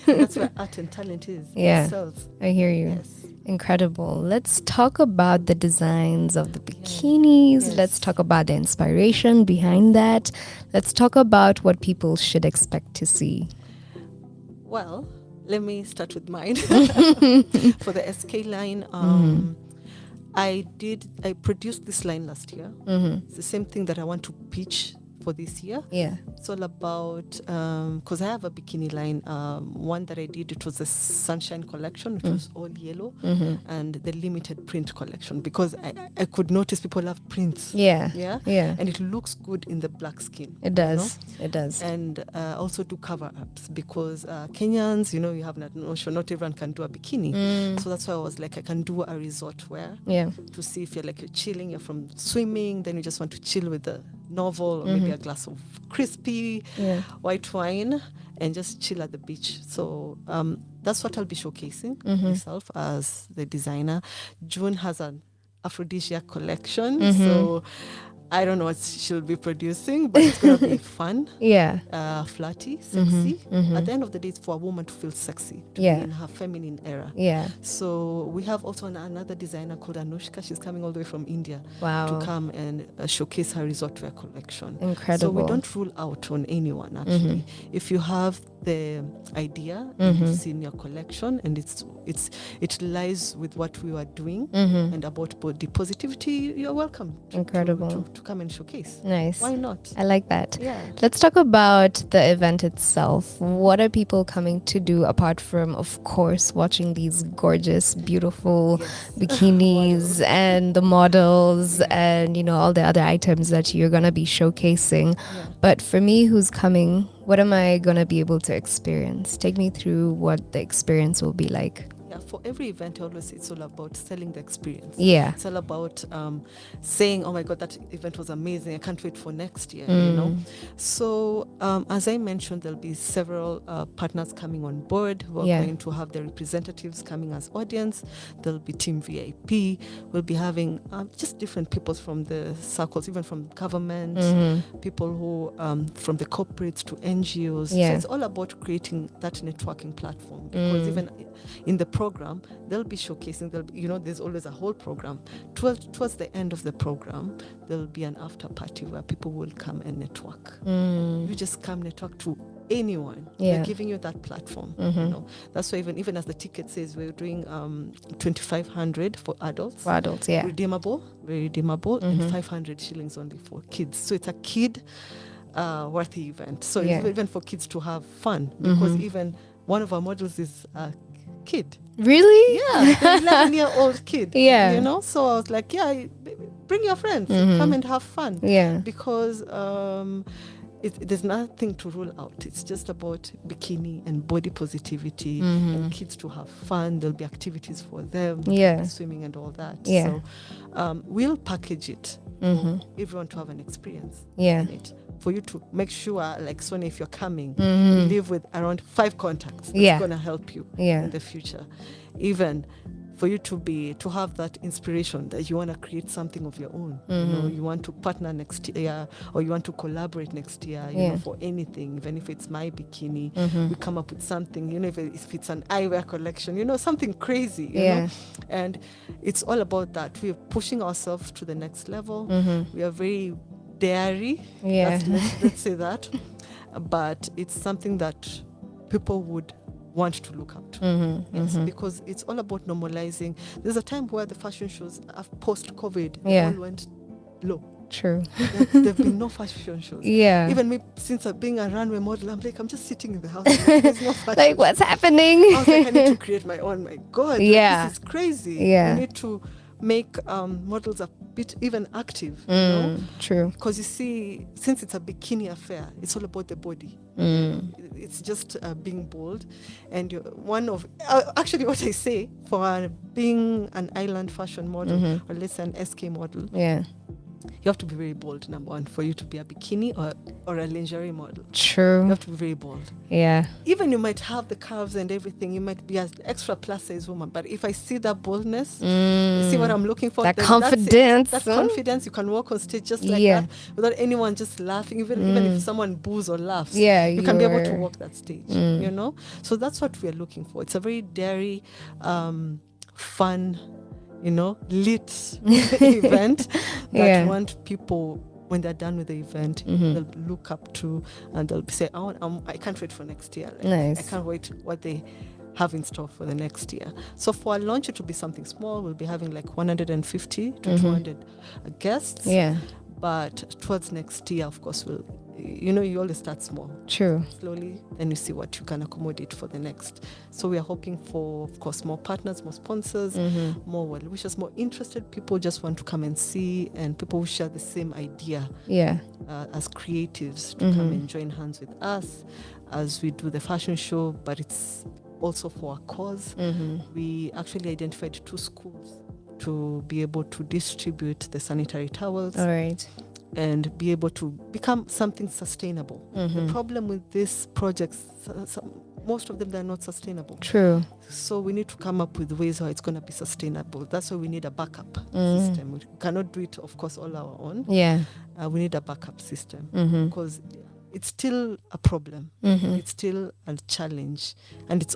That's where art and talent is. Yeah. It sells. I hear you. Yes. Incredible. Let's talk about the designs of the bikinis. Yes. Let's talk about the inspiration behind that. Let's talk about what people should expect to see. Well, let me start with mine. For the SK line, I produced this line last year. It's the same thing that I want to pitch for this year. Yeah. It's all about, because I have a bikini line. One that I did, it was the Sunshine collection, which was all yellow, and the limited print collection, because I could notice people love prints. Yeah. Yeah. Yeah. And it looks good in the black skin. It does. It does. And also do cover ups, because Kenyans, you have that notion, not everyone can do a bikini. So that's why I was like, I can do a resort wear. Yeah. To see if you're chilling, you're from swimming, then you just want to chill with a novel, or maybe a glass of crispy white wine, and just chill at the beach. So that's what I'll be showcasing myself as the designer. June has a aphrodisiac collection. So I don't know what she'll be producing, but it's going to be fun, Yeah. flirty, sexy. At the end of the day, it's for a woman to feel sexy, to be in her feminine era. Yeah. So we have also another designer called Anushka. She's coming all the way from India to come and showcase her resort wear collection. Incredible. So we don't rule out on anyone, actually. If you have the idea and you've seen your collection and it lies with what we are doing and about body positivity, you're welcome to come and showcase. Nice. Why not? I like that. Yeah. Let's talk about the event itself. What are people coming to do apart from, of course, watching these gorgeous, beautiful bikinis and the models and, you know, all the other items that you're going to be showcasing? But for me, who's coming, what am I going to be able to experience? Take me through what the experience will be like. Yeah, for every event, I always say it's all about selling the experience. Yeah. It's all about saying, oh my God, that event was amazing. I can't wait for next year, you know. So as I mentioned, there'll be several partners coming on board who are going to have their representatives coming as audience. There'll be Team VIP. We'll be having just different people from the circles, even from government, people who from the corporates to NGOs. So it's all about creating that networking platform, because even in the program, they'll be showcasing, there's always a whole program. Towards the end of the program, there'll be an after party where people will come and network. You just come network to anyone. They're giving you that platform. You know, that's why even as the ticket says, we're doing 2,500 for adults. For adults, very redeemable, and 500 shillings only for kids. So it's a kid worthy event. So it's even for kids to have fun, because even one of our models is a kid. Really? Yeah, 11-year-old kid. Yeah. You know, so I was like, bring your friends, come and have fun. Yeah. Because there's nothing to rule out. It's just about bikini and body positivity and kids to have fun. There'll be activities for them, swimming and all that. Yeah. So we'll package it for everyone to have an experience in it. For you to make sure, like Sonia, if you're coming, you live with around 5 contacts. That's going to help you in the future. Even for you to have that inspiration that you want to create something of your own. You know, you want to partner next year, or you want to collaborate next year, you know, for anything, even if it's my bikini, we come up with something, you know, if it's an eyewear collection, you know, something crazy, you know. And it's all about that. We're pushing ourselves to the next level. We are very dairy, let's say that, but it's something that people would want to look up to. Because it's all about normalizing. There's a time where the fashion shows post-COVID all went low. True. There've been no fashion shows. Yeah. Even me, since being a runway model, I'm just sitting in the house. There's no fashion. Like, what's happening? I was like, I need to create my own. My God, this is crazy. Yeah. I need to make models a bit even active, you know? True. Because you see, since it's a bikini affair, it's all about the body. It's just being bold. And one of actually what I say for being an island fashion model, or let's say an SK model, you have to be very bold, number one, for you to be a bikini or a lingerie model. True. You have to be very bold. Yeah. Even you might have the curves and everything, you might be an extra plus size woman, but if I see that boldness, you see what I'm looking for? That confidence. That confidence, you can walk on stage just like that without anyone just laughing, even if someone boos or laughs. Yeah, you can be able to walk that stage, you know? So that's what we're looking for. It's a very dairy, fun, you know, lit event that want people, when they're done with the event, they'll look up to, and they'll say, I can't wait for next year. Like, nice. I can't wait what they have in store for the next year. So for our launch, it will be something small. We'll be having like 150 to 200 guests. Yeah. But towards next year, of course, you always start small. True. Slowly, then you see what you can accommodate for the next. So we are hoping for, of course, more partners, more sponsors, more well-wishers, more interested people just want to come and see, and people who share the same idea as creatives to come and join hands with us as we do the fashion show, but it's also for a cause. We actually identified 2 schools to be able to distribute the sanitary towels. All right. And be able to become something sustainable. The problem with these projects, most of them, they're not sustainable. True. So we need to come up with ways how it's going to be sustainable. That's why we need a backup system. We cannot do it, of course, all our own. Yeah. We need a backup system Mm-hmm. because it's still a problem. Mm-hmm. It's still a challenge. And it's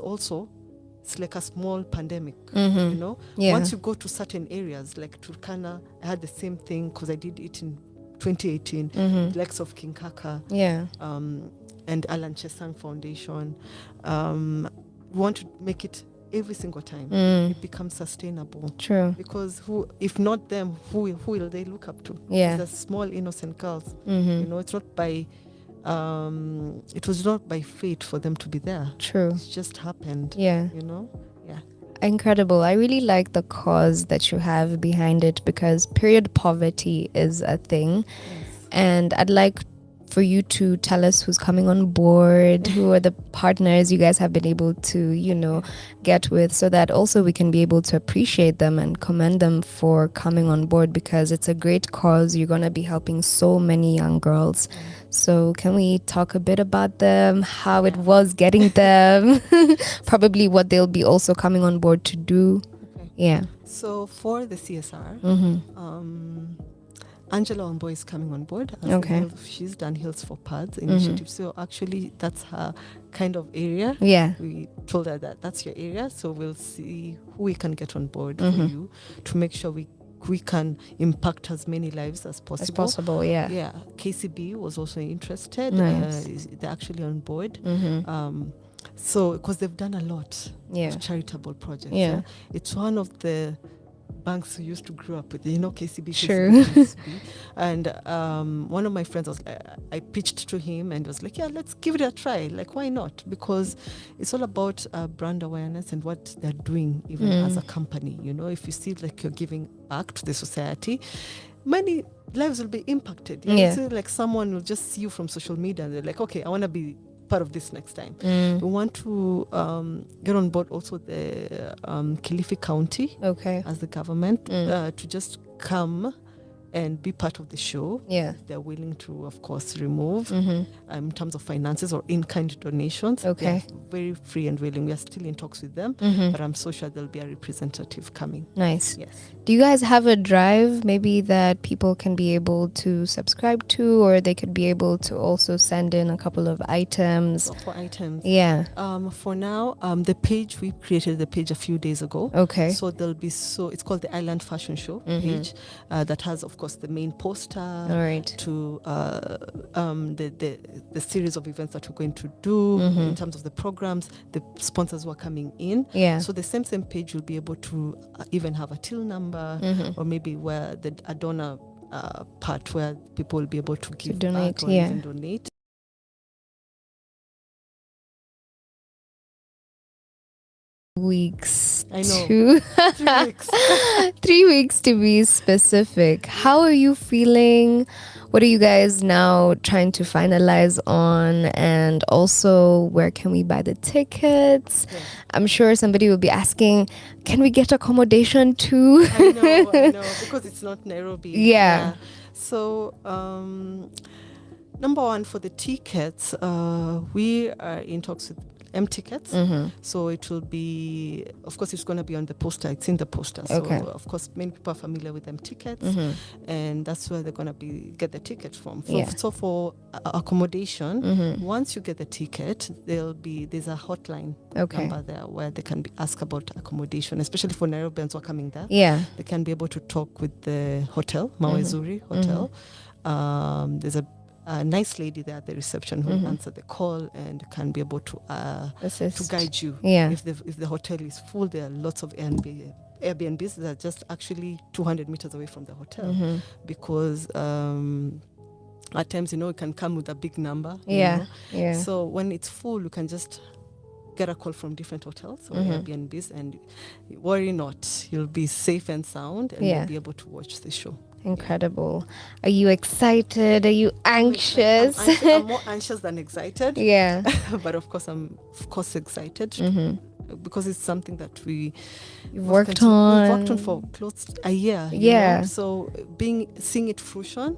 like a small pandemic, Mm-hmm. you know? Yeah. Once you go to certain areas, like Turkana, I had the same thing because I did it in 2018, the likes of King Kaka, Yeah. and Alan Chesang Foundation. We want to make it every single time. It becomes sustainable. True. Because if not them, who will they look up to? Yeah. The small innocent girls. Mm-hmm. You know, it's not by it was not by fate for them to be there. True. It just happened. Yeah. You know? Yeah. Incredible. I really like the cause that you have behind it because period poverty is a thing. Yes. And I'd like for you to tell us who's coming on board, who are the partners you guys have been able to, get with, so that also we can be able to appreciate them and commend them for coming on board because it's a great cause. You're going to be helping so many young girls. So can we talk a bit about them, how it was getting them, probably what they'll be also coming on board to do? Okay. Yeah. So for the CSR, Angela Omboy is coming on board. Okay. She's done Hills for Pads initiative. So actually that's her kind of area. Yeah. We told her that that's your area. So we'll see who we can get on board for you to make sure we can impact as many lives as possible. As possible, yeah. Yeah. KCB was also interested. Nice. They're actually on board. Mm-hmm. Because they've done a lot of charitable projects. Yeah. It's one of the banks we used to grow up with, KCB. Sure. KCB. And one of my friends I pitched to him and was like, yeah, let's give it a try. Like, why not? Because it's all about brand awareness and what they're doing even as a company. If you see like you're giving back to the society, many lives will be impacted. It's like someone will just see you from social media and they're like, okay, I want to be part of this next time. We want to get on board also the Kilifi County as the government to just come and be part of the show. Yeah. They're willing to, of course, remove in terms of finances or in-kind donations. Okay. They're very free and willing. We are still in talks with them, but I'm so sure there'll be a representative coming. Nice. Yes. Do you guys have a drive maybe that people can be able to subscribe to, or they could be able to also send in a couple of items? So for items. Yeah. For now, the page, we created the page a few days ago. Okay. So there'll be, it's called the Island Fashion Show page that has, of course, the main poster. All right. To the series of events that we're going to do in terms of the programs, the sponsors who are coming in. Yeah. So the same page will be able to even have a till number or maybe where a donor part where people will be able to give donate, back or even donate. Weeks. I know. 3 weeks. 3 weeks to be specific. How are you feeling? What are you guys now trying to finalize on? And also, where can we buy the tickets? Yeah. I'm sure somebody will be asking, can we get accommodation too? I know, because it's not Nairobi. Yeah. So, number one, for the tickets, we are in talks with M-Tickets. So it will be, of course, it's going to be on the poster. It's in the poster. Okay. So, of course, many people are familiar with M-Tickets. And that's where they're going to get the ticket from. So for accommodation, once you get the ticket, there's a hotline number there where they can be asked about accommodation, especially for Nairobians who are coming there. Yeah. They can be able to talk with the hotel, Mawezuri Hotel. There's a nice lady there at the reception who will answer the call and can be able to guide you. Yeah. If the hotel is full, there are lots of Airbnbs that are just actually 200 meters away from the hotel because at times, it can come with a big number. Yeah. So when it's full, you can just get a call from different hotels or Airbnbs, and worry not, you'll be safe and sound and you'll be able to watch the show. Incredible. Are you excited? Are you anxious? I'm more anxious than excited. Yeah. But of course, I'm excited because it's something that we've worked on for close to a year. Yeah. So seeing it fruition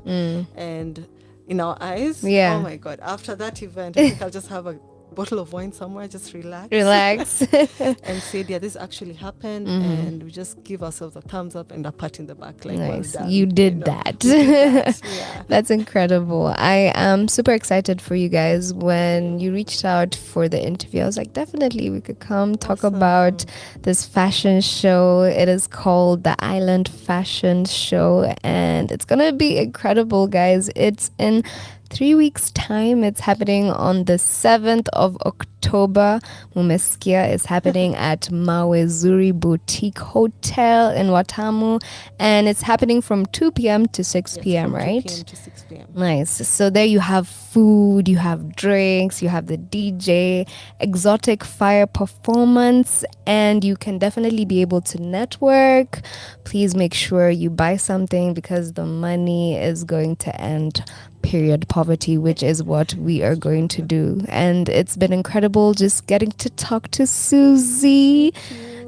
and in our eyes. Yeah. Oh my God! After that event, I think I'll just have a bottle of wine somewhere, just relax. Relax. And said, yeah, this actually happened. And we just give ourselves a thumbs up and a pat in the back. Like, Nice. well done. You did that. We did that. Yeah. That's incredible. I am super excited for you guys. When you reached out for the interview, I was like, definitely we could come talk about this fashion show. It is called the Island Fashion Show, and it's gonna be incredible, guys. It's in 3 weeks time. It's happening on the 7th of October. Mumeskia is happening at Mawezuri Boutique Hotel in Watamu, and it's happening from 2 p.m. to 6 p.m. From 2 right? p.m. to 6 p.m. Nice. So there you have food, you have drinks, you have the DJ, exotic fire performance, and you can definitely be able to network. Please make sure you buy something because the money is going to end period poverty, which is what we are going to do. And it's been incredible just getting to talk to Susie.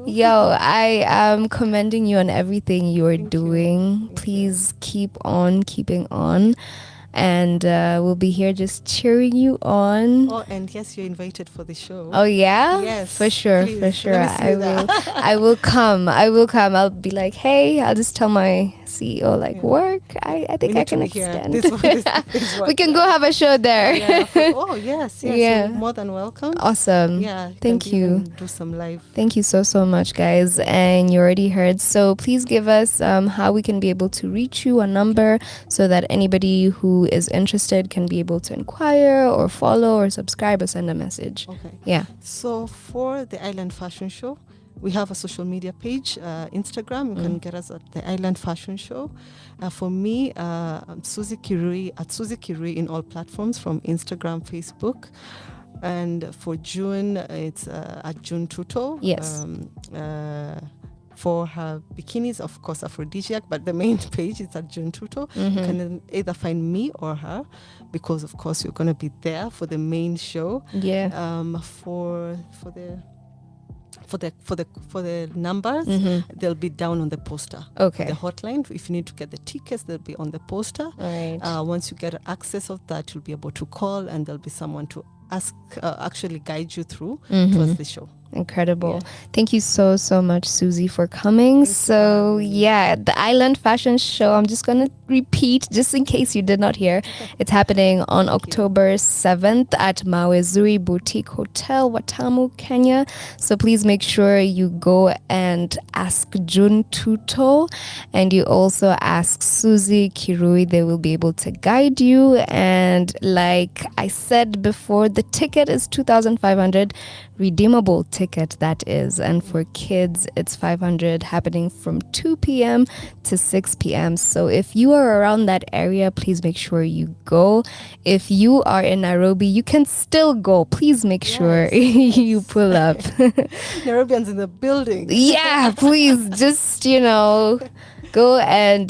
Yo, I am commending you on everything you're doing. Please keep on keeping on. And we'll be here just cheering you on. Oh, and yes, you're invited for the show. Oh yeah? Yes, For sure, please, for sure. let me see I will that. I will come. I'll be like, hey, I'll just tell my CEO like work. I think We I need to can be here. extend. This We can go have a show there. Yeah. Oh, yes. Yeah. You're more than welcome. Awesome. Yeah. Thank can you. even do some live. Thank you so much, guys. And you already heard. So please give us how we can be able to reach you, a number, so that anybody who is interested can be able to inquire or follow or subscribe or send a message. Okay. Yeah. So for the Island Fashion Show, we have a social media page, Instagram. You can get us at the Island Fashion Show. For me, I'm Susie Kirui, at Susie Kirui in all platforms, from Instagram, Facebook. And for June, it's at June Tuto. Yes. For her bikinis, of course, Aphrodisiac, but the main page is at June Tuto. You can either find me or her, because of course you're going to be there for the main show. Yeah. For the numbers, they'll be down on the poster. Okay. The hotline, if you need to get the tickets, they'll be on the poster. All right. Once you get access of that, you'll be able to call, and there'll be someone to ask, actually guide you through towards the show. Incredible. Thank you so much, Susie, for coming. So yeah, the Island Fashion Show, I'm just gonna repeat just in case you did not hear. It's happening on October 7th at Mawezuri Boutique Hotel, Watamu, Kenya. So please make sure you go and ask June Tuto, and you also ask Susie Kirui. They will be able to guide you. And like I said before, the ticket is 2,500, redeemable ticket that is, and for kids it's 500, happening from 2 p.m. to 6 p.m. So if you are around that area, please make sure you go. If you are in Nairobi, you can still go. Please make sure you pull up. Nairobians in the building. Yeah, please just go and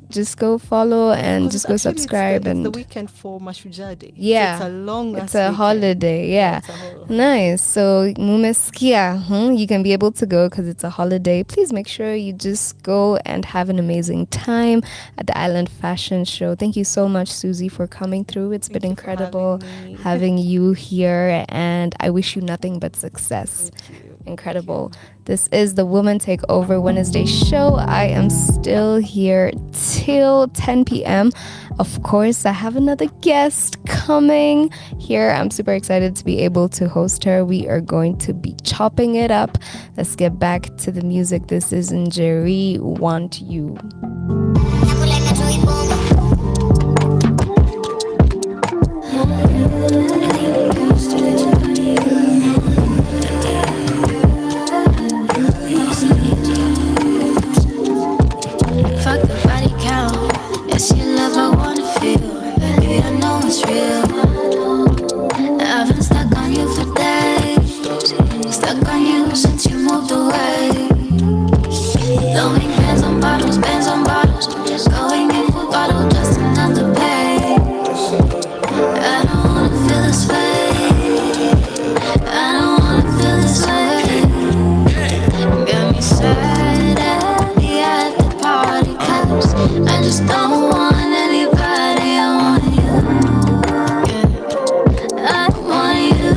just go follow and just go subscribe. It's And the weekend for Mashujaa Day. yeah, So it's a long it's a holiday. Yeah, it's a whole- nice. So Mumeskia, you can be able to go because it's a holiday. Please make sure you just go and have an amazing time at the Island Fashion Show. Thank you so much, Susie, for coming through. It's been Thank you for incredible having me. having you here, and I wish you nothing but success. Thank you. Incredible. This is the Woman Takeover Wednesday show. I am still here till 10 p.m. Of course, I have another guest coming here. I'm super excited to be able to host her. We are going to be chopping it up. Let's get back to the music. This is Njeri Want You. Fuck the body count. It's your love I wanna feel. Baby, I know it's real. I've been stuck on you for days. Stuck on you since you moved away. Throwing bands on bottles. Going in for bottle, just another pay. I don't wanna feel this way. I don't wanna feel this way. Got me sad at the party, 'cause I just don't want anybody. I want you. Yeah. I want you.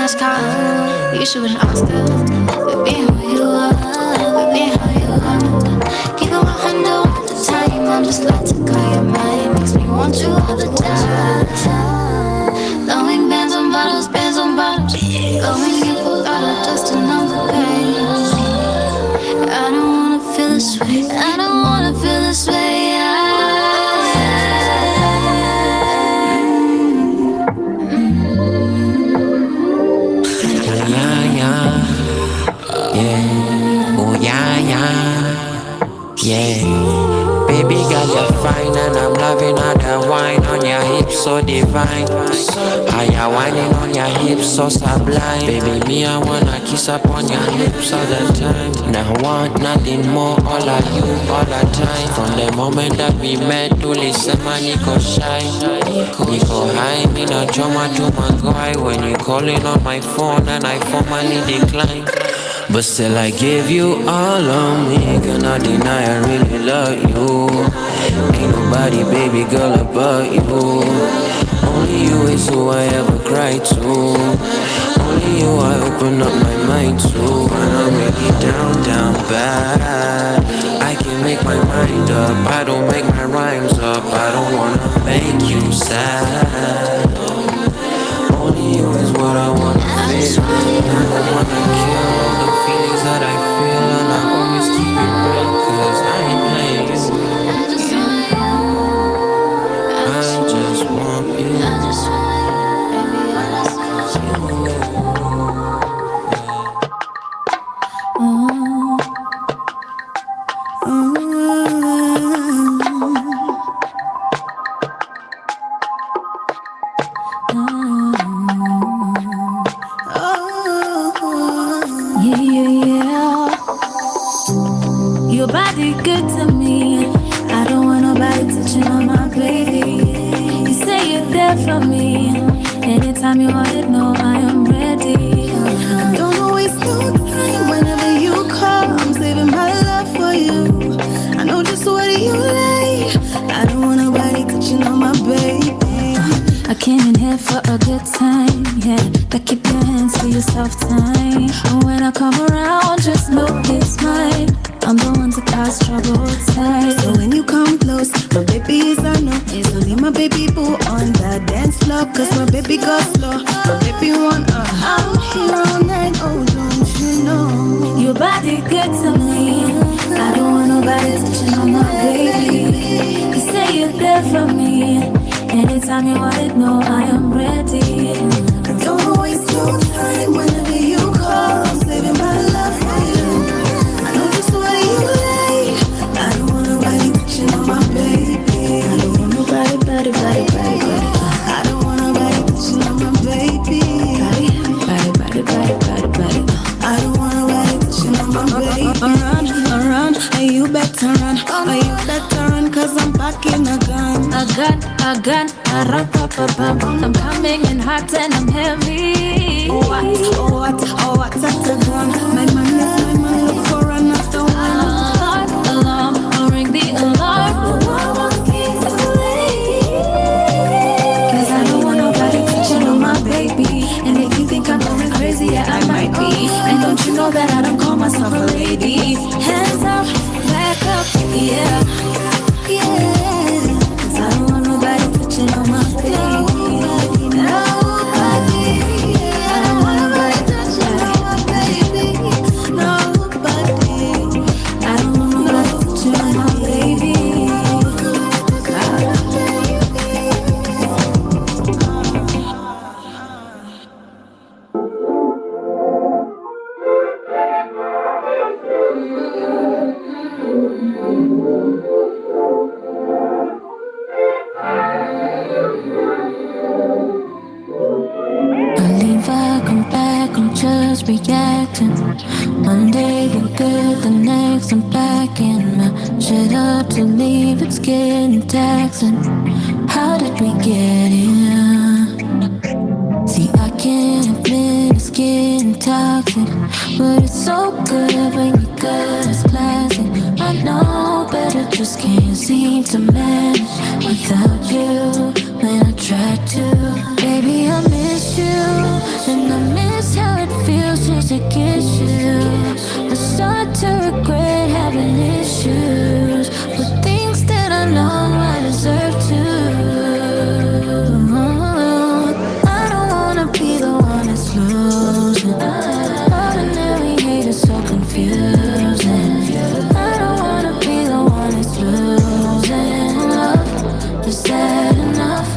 Oscar. You should win an Oscar for being who you are, for being how you are. Keep it 100 all the time. I'm just like to call your mind. Makes me want you all the time. Throwing bands on bottles, bands on bottles. Going in for bottle, just another pain. I don't wanna feel this way. I don't wanna feel this way. Yeah, baby girl, you're fine, and I'm loving all the wine on your hips, so divine. How you whining on your hips, so sublime. Baby, me, I wanna kiss up on your lips all the time. Now I want nothing more, all of you, all the time. From the moment that we met, to listen, man, you go shy. You go high, me no trauma to my guy. When you calling on my phone, and I formally decline. But still I give you all of me, cannot deny I really love you. Ain't nobody, baby girl, about you. Only you is who I ever cry to. Only you I open up my mind to. When I'm really down bad, I can make my mind up. I don't make my rhymes up. I don't wanna make you sad. Only you is what I wanna feel. I don't wanna kill all the feelings that I feel, and I always keep it real, cause I ain't playing you. I just want you. Your body good to me. I don't want nobody touching on my baby. You say you're there for me. Anytime you want it, no, I am ready. Don't waste no time whenever you call. I'm saving my love for you. I know just what you like. I don't want nobody touching on my baby. I came in here for a good time, yeah. But keep your hands to yourself time. And when I come around, just know it's mine. I'm the one to cause trouble tight. So when you come close, my baby is a no. It's only my baby boo on the dance floor. Cause my baby goes slow, my baby want I'm here all night, oh don't you know. Your body good to me. I don't want nobody touching on my baby. You say you're there for me. Anytime you want it, no, I am ready. Don't waste no time whenever you call. I'm saving my love for you. I know just what you like. I don't want nobody touching on my baby. I don't want nobody, body. I don't want nobody touching on my baby. Body. I don't want nobody touching on my baby. Run, and you better run. Cause I'm packing a gun. A gun, I'm coming in hot and I'm heavy. What, that's a gun. My man, look for another one. Alarm, I'll ring the alarm. Cause I don't want nobody touching on my baby. And if you think I'm going crazy, yeah, I might be. And don't you know that I don't call myself a lady? Hands up, back up, yeah. Cause I don't want nobody touching on my baby. Nobody. I don't want nobody touching on my baby. Nobody. I don't want nobody touching on my baby. Believe I come back, I'm just reacting. One day we're good, the next I'm back in my shit up to leave, it's getting taxing. How did we get here? See, I can't admit it's getting toxic, but it's so good when you're good, it's classic. I know better, just can't seem to manage without you when I try to. Baby, I miss you, and I miss losing. Ordinary hate is so confusing. I don't wanna be the one that's losing. Love is sad enough.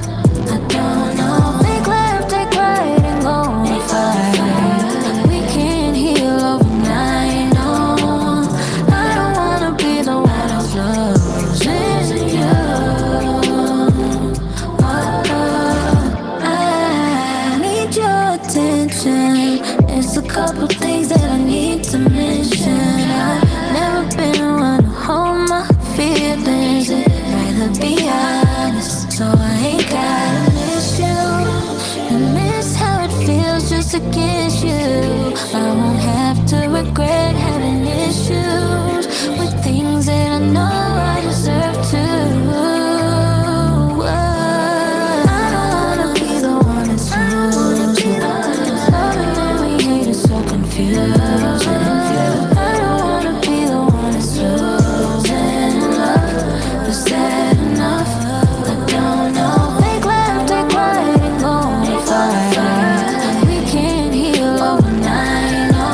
I don't know. Fake love, take pride and go and fight. We can't heal overnight, no. I don't wanna be the one that's losing you. I need your attention. It's a couple things that I need to mention. I've never been one to hold my feelings. I'd rather be honest, so I ain't gotta miss you and miss how it feels just to kiss you. I won't have to regret having issues with things that I know I deserve to. I don't wanna be the one that's losing. Ordinary hate is so confusing. I don't wanna be the one that's losing. Love is sad enough. I don't know. Fake love, take pride and go and fight. We can't heal overnight, no.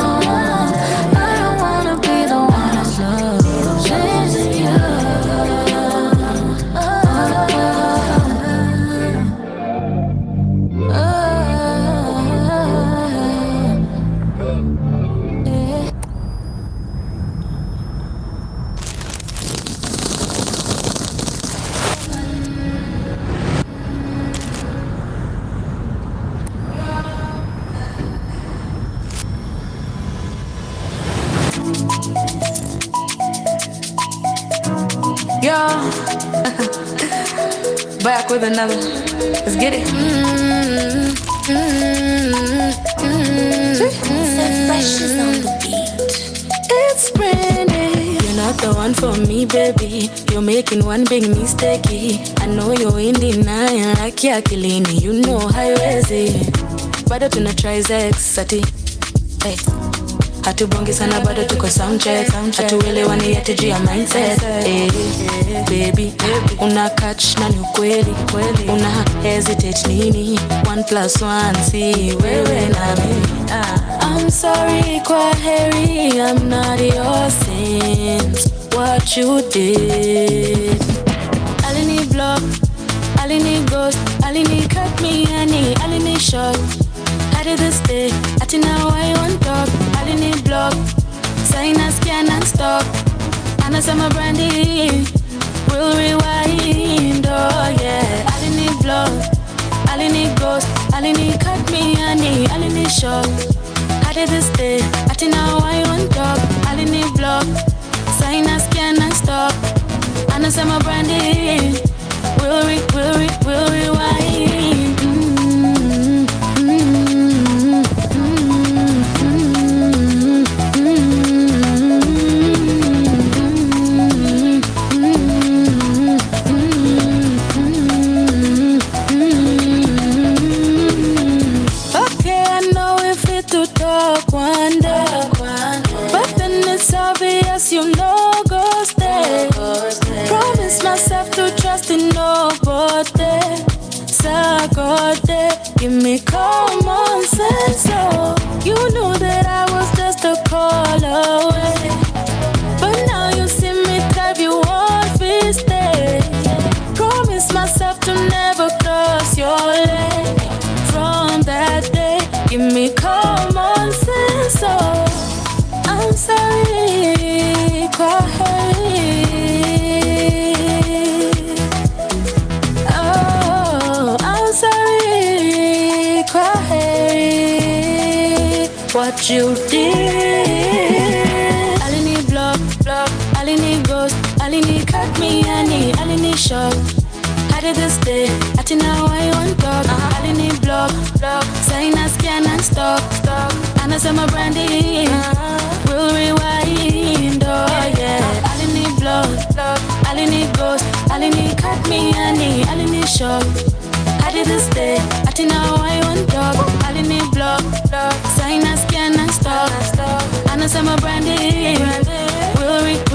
I don't wanna be the one that's losing you. Yo, back with another. Let's get it. So fresh is on the beat. It's Brandy. You're not the one for me, baby. You're making one big mistake. I know you're in denial, like yakilini. You know how is it. Bado tuna try sex ati. Hey. Hatubongi sana bado tuko soundcheck. Hatuelewani yet juu ya mindset. Hey, baby, una catch na ni ukweli. Una hesitate nini? 1+1 si wewe na mimi. I'm sorry kwa heri, I'm not your sins. What you did. Alini block, alini ghost, alini cut me honey, alini shot. I did this day, ati now I want talk. Alini block, sign a scan and stop. Anasema Brandy, we'll rewind, oh yeah. Alini block, alini ghost, alini cut me honey, alini shot. I did this day, ati now I want talk. Alini block, sign a scan and stop. Anasema Brandy, we'll rewind. You know, go stay. Promise myself to trust in nobody. Sagode, give me common sense. So you knew that I was just a call away, but now you see me drive you on feast day. Promise myself to never cross your lane. From that day, give me common sense. So I'm sorry, kwa heri. Oh, I'm sorry, kwa heri. What you did. Alini block, alini ghost, alini cut me honey, alini shot. I did this day, ati now I want talk. Alini block, sign a scan and stop. Anasema Brandy, we'll rewind, oh yeah. Alini block, alini ghost, alini cut me honey, alini shot. I did this day, ati now I want talk. Alini block, sign a scan and stop. Anasema Brandy, we'll rewind.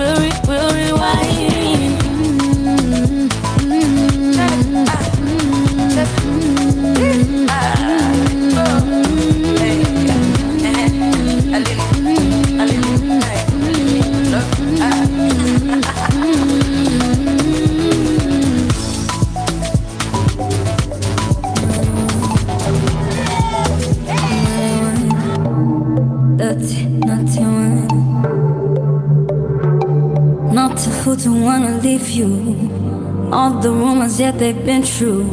fool to wanna leave you. All the rumors, yet they've been true.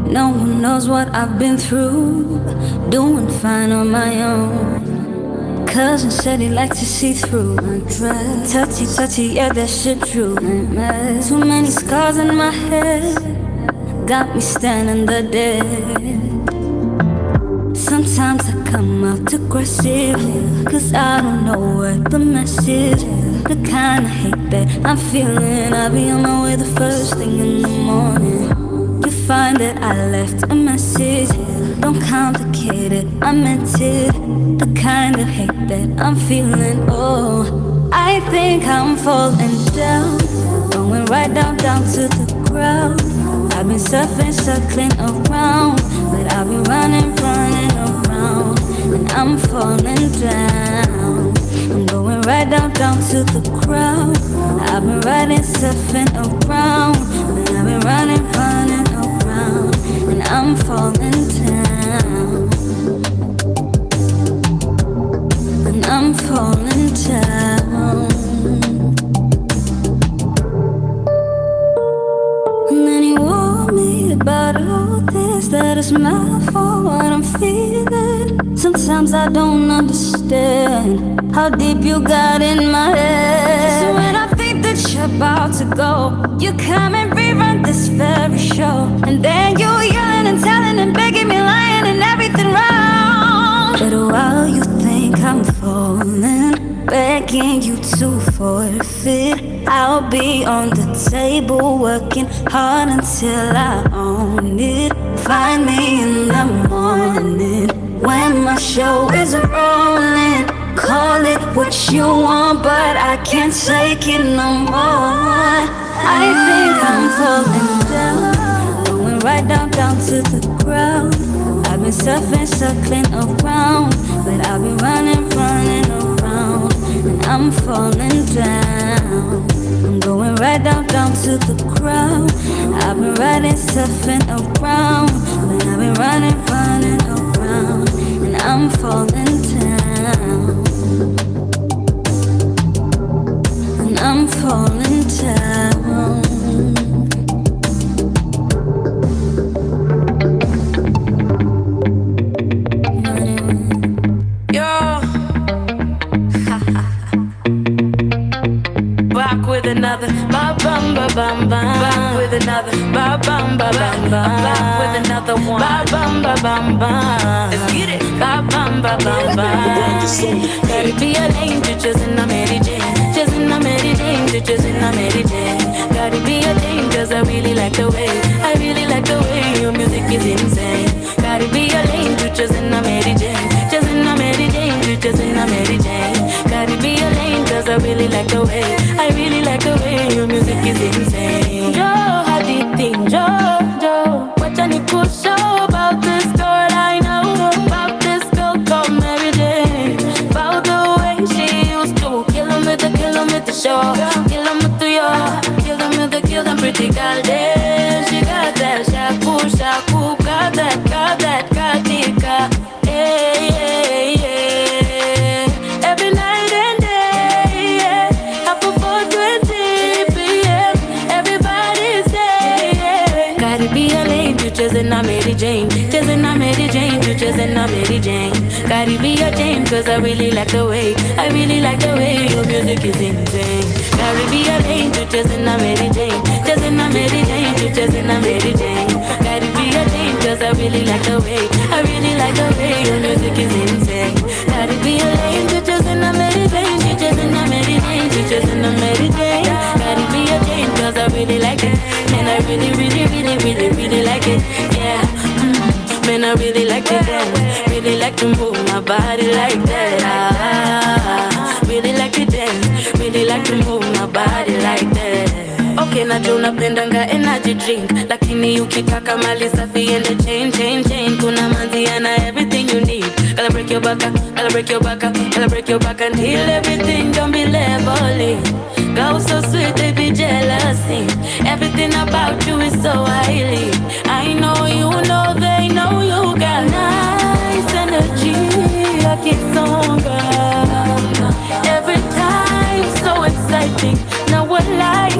No one knows what I've been through. Doing fine on my own. Cousin said he liked to see through. Touchy, touchy, yeah, that shit true. Too many scars in my head got me standing the dead. Sometimes I come out aggressive, cause I don't know what the message. The kind of hate that I'm feeling, I'll be on my way the first thing in the morning. You find that I left a message. Don't complicate it, I meant it. The kind of hate that I'm feeling, oh, I think I'm falling down, going right down to the ground. I've been surfing, circling around, but I've been running around, and I'm falling down. I'm going right down to the ground. I've been riding, surfing around, but I've been running around, and I'm falling down. And I'm falling down. And then you warned me about all this, that it's my fault what I'm feeling. Sometimes I don't understand how deep you got in my head. So when I think that you're about to go, you come and rerun this very show, and then you yelling and telling and begging me, lying and everything wrong. But while you think I'm falling, begging you to forfeit, I'll be on the table working hard until I own it. Find me in the morning when my show is rolling. Call it what you want, but I can't take it no more. I think I'm falling down, going right down to the ground. I've been surfing, circling around, but I've been running around, and I'm falling down. I'm going right down to the ground. I've been riding, surfing around, but I've been running around, and I'm falling down. And I'm falling down. With another ba bum ba bum bum. Back with another ba bum ba bum bum. Back with another one ba bum ba bum bum. Let's get it ba bum ba bum bum. Gotta be a lane to just in a Mary Jane, just in a Mary Jane, to just in a Mary Jane. Gotta be a Jane 'cause I really like the way, I really like the way your music is insane. Gotta be a lane to just in a Mary Jane, just in a Mary Jane, to just in a Mary Jane. Gotta be a lane 'cause I really like the way, I really like the way your music is insane. Joe, how do you think, Joe? What can you push about this girl I know? About this girl called Mary Jane. About the way she used to kill him with the show. Kill him with the yo, kill them pretty girl there. She got that shaku, got that katika. Hey, hey, hey. Every night and day, yeah. Up before 20 p.m. Everybody say, yeah. Gotta be a lane, you just in a Mary Jane, just in a Mary Jane, you just in a Mary Jane. Gotta be a Jane 'cause I really like the way, I really like the way your music is insane. Gotta be a lane, you just in a Mary Jane, just in a Mary Jane, you just in a Mary Jane. Gotta be a Jane 'cause I really like the way, I really like the way your music is insane. Gotta be a lane, you just in a Mary Jane, you just in a Mary Jane, you just in a Mary Jane. Gotta be a Jane 'cause I really like it, and I really, really, really, really, really like it, yeah. Man, I really like to dance, really like to move my body like that. Really like to dance, really like to move my body like that. Okay, najua unapendanga energy drink, lakini ukitaka mali safi and the chain. Kuna manziana everything you need. Gotta break your back up, gotta break your back up, gotta break your back until everything don't be leveling. Go so sweet, they be jealousy. Everything about you is so highly. I know you know, they know you got nice energy. I get stronger every time, so exciting. Now what life?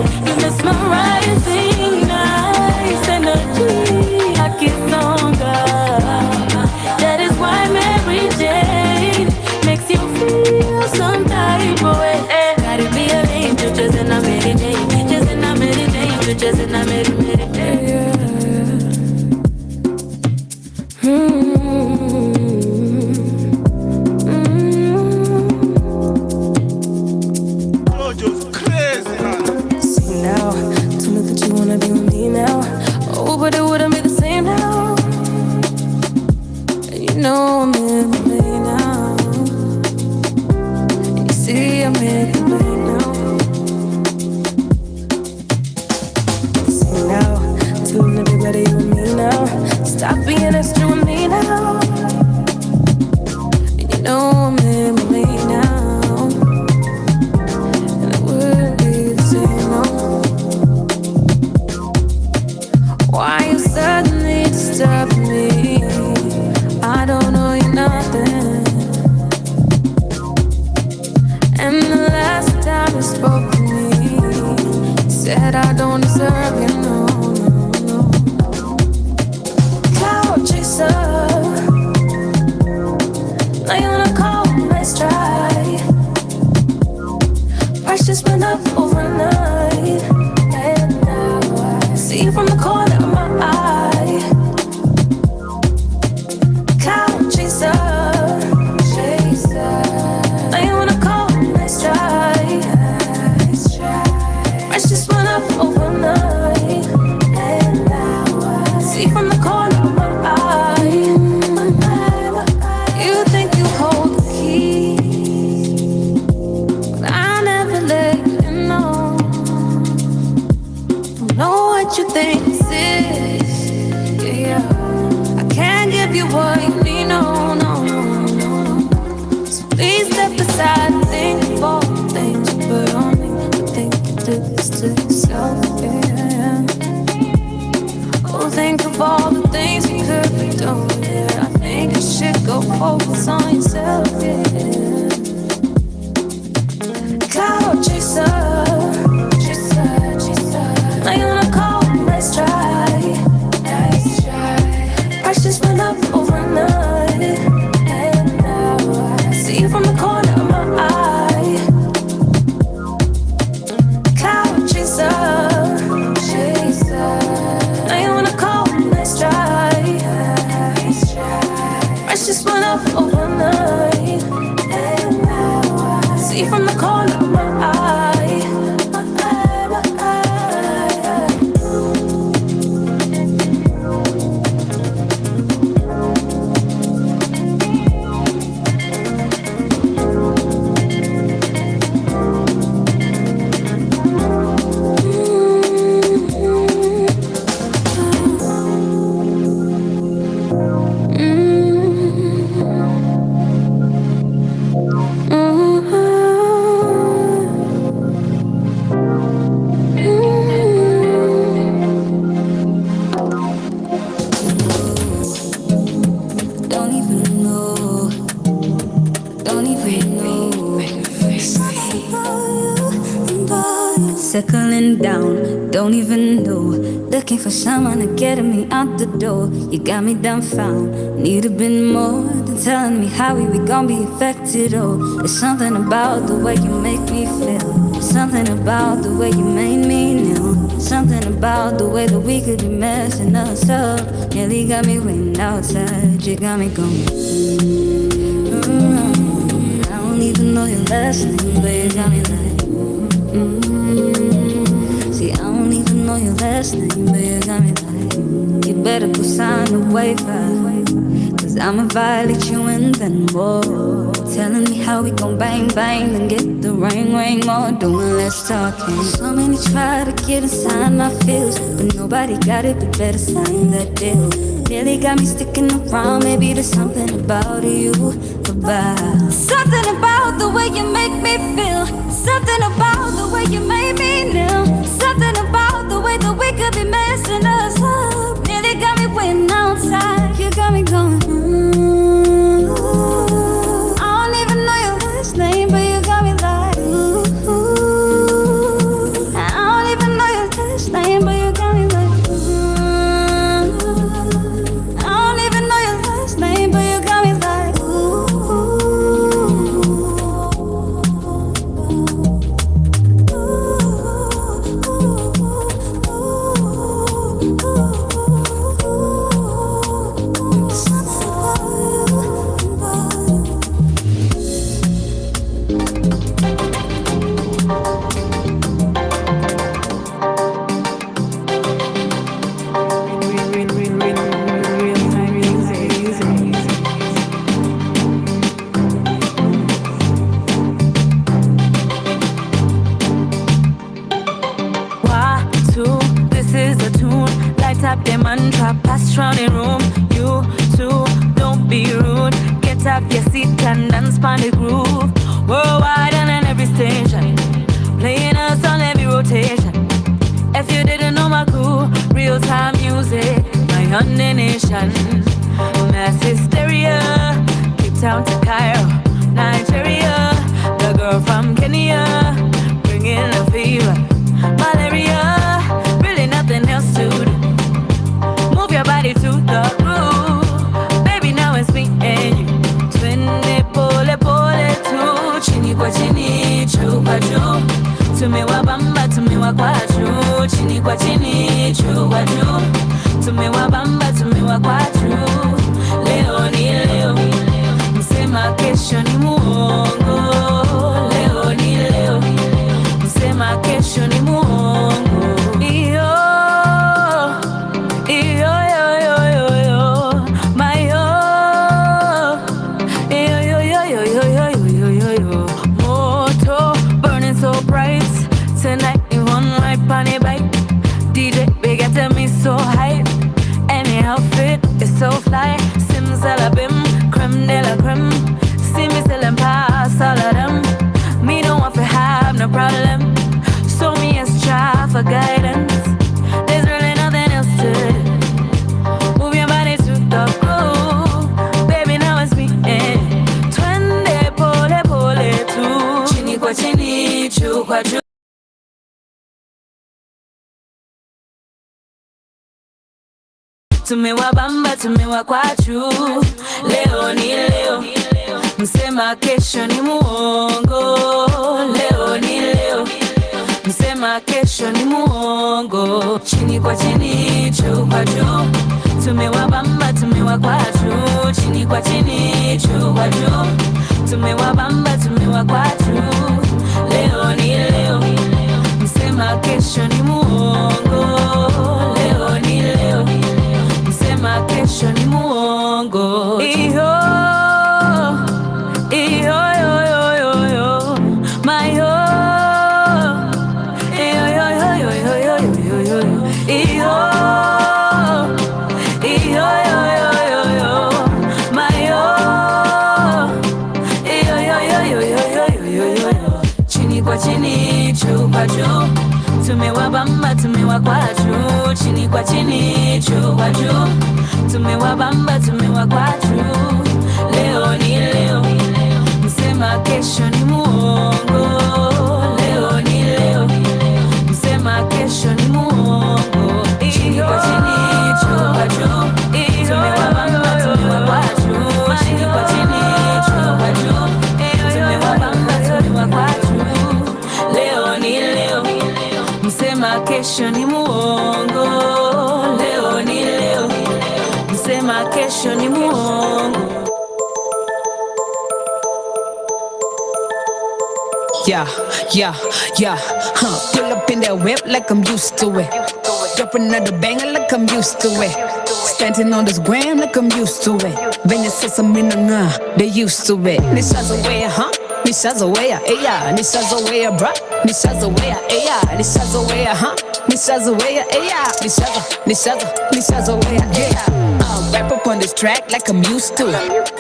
in the way now. You see, I'm in the way now. Sing now, tune everybody with me now. Stop being extra with me now. And you know I'm in the way now. And it wouldn't be the same now. Why you suddenly disturb me? I don't know you nothing. And the last time you spoke to me, you said I don't deserve you, no, no, no. Cloud chaser, now you wanna call my stride. Price just went up overnight, and now I see you from the corner of my eye. Cloud chaser, chaser. Now you wanna call my stride. Price just went up overnight, and now I see from the corner of my eye. You think you hold the key, but I never let you know. Don't know what you think this is. Yeah, yeah. I can't give you what you need, no, no, no, no. So please step aside and think of all the things you put on me. You think you did this to yourself, yeah. Oh, think of all the things you could be doing, yeah. I think you should go focus on yourself, yeah. Cloud chaser, chaser, chaser. Now you wanna call my stride. Price just went up overnight, and now I see you from the corner of my eye. Cloud chaser, chaser. Now you wanna call my stride. Price just went up overnight, and now I see you from the corner of my eye. My eye, my eye. Don't even know, don't even know. Circling down, don't even know. Looking for someone to get me out the door. You got me dumbfound. Need a bit more than telling me how we gon' be affected. Oh, there's something about the way you make me feel. Something about the way you made me kneel. Something about the way that we could be messing us up. Nearly got me waiting outside. You got me going. I don't even know your last name, but you got me like. See, I don't even know your last name, but you got me like. You better go sign a waiver, 'cause I'ma violate you and then more. Telling me how we gon' bang bang and get the ring more. Doing less talking. So many try to get inside my feels, but nobody got it, but better sign that deal. Nearly got me sticking around. Maybe there's something about you, about something about the way you make me feel. Something about the way you made me kneel. Something about the way that we could be messing us up. Nearly got me waiting outside. You got me going. I don't even know your last name, but you got me like. I don't even know your last name, but you got me like. I don't even know your last name, but you got me like. Ooh. counting room. You too, don't be rude. Get off your seat and dance on the groove. Worldwide and in every station, playing us on every rotation. If you didn't know my crew, real time music, my honey nation. Mass hysteria, Cape Town to Cairo, Nigeria. The girl from Kenya, bringing the fever, malaria. Really nothing else to do. Move your body to the groove. Baby, now it's me and you. Twende pole pole tu. Chini kwa chini, juu kwa juu. Tumewabamba, tumewakwachu. Chini kwa chini, juu kwa juu. Tumewabamba, tumewakwachu. Leo ni leo, msema kesho ni muongo. Leo ni leo, msema kesho ni muongo. Iyo, iyo, yo, yo, yo, yo. My yo. Iyo, yo, yo, yo, yo, yo, yo, yo, yo. Moto burning so bright. Tonight you want right on a bike. DJ big at me so hype. Any outfit is so fly. Simsalabim, creme de la creme. See me selling past all of them. Me don't want to have no problem. So me as try for guidance. There's really nothing else to do. Move your body to the groove. Baby, now it's me and twende pole pole tu. Chini kwa chini, juu kwa juu. Tumewabamba, tumewakwachu. Leo ni leo, msema kesho ni muongo. Leo ni leo, msema kesho ni muongo. Chini kwa chini, juu kwa juu. Tumewabamba, tumewakwachu. Chini kwa chini, juu kwa juu. Tumewabamba, tumewakwachu. Leo ni leo, msema kesho ni muongo. Leo ni leo, msema kesho ni muongo. Iyo, iyo, yo, yo, yo, yo. My yo. Iyo, yo, yo, yo, yo, yo, yo, yo, yo. Iyo, iyo, yo, yo, yo, yo. My yo. Iyo, yo, yo, yo, yo, yo, yo, yo, yo. Chini kwa chini, juu kwa juu. Tumewabamba, tumewakwachu. Chini kwa chini, juu kwa juu. Tumewabamba, tumewakwachu. Leo ni leo, msema kesho ni muongo. Leo ni leo, msema kesho ni muongo. Chini kwa chini, juu kwa juu. Tumewabamba, tumewakwachu. Chini kwa chini, juu kwa juu. Tumewabamba, tumewakwachu. Leo ni leo, msema kesho ni muongo. Leo ni leo, msema kesho ni muongo. Yeah, yeah, yeah, pull up in that whip like I'm used to it. Drop another banger like I'm used to it. Standing on this gram like I'm used to it. When you say something, they used to it. Nishazoea, nishazoea, yeah. Nishazoea, bruh. Nishazoea, yeah. Nishazoea, nishazoea, yeah. Nishazoea, yeah. Rap up on this track like I'm used to.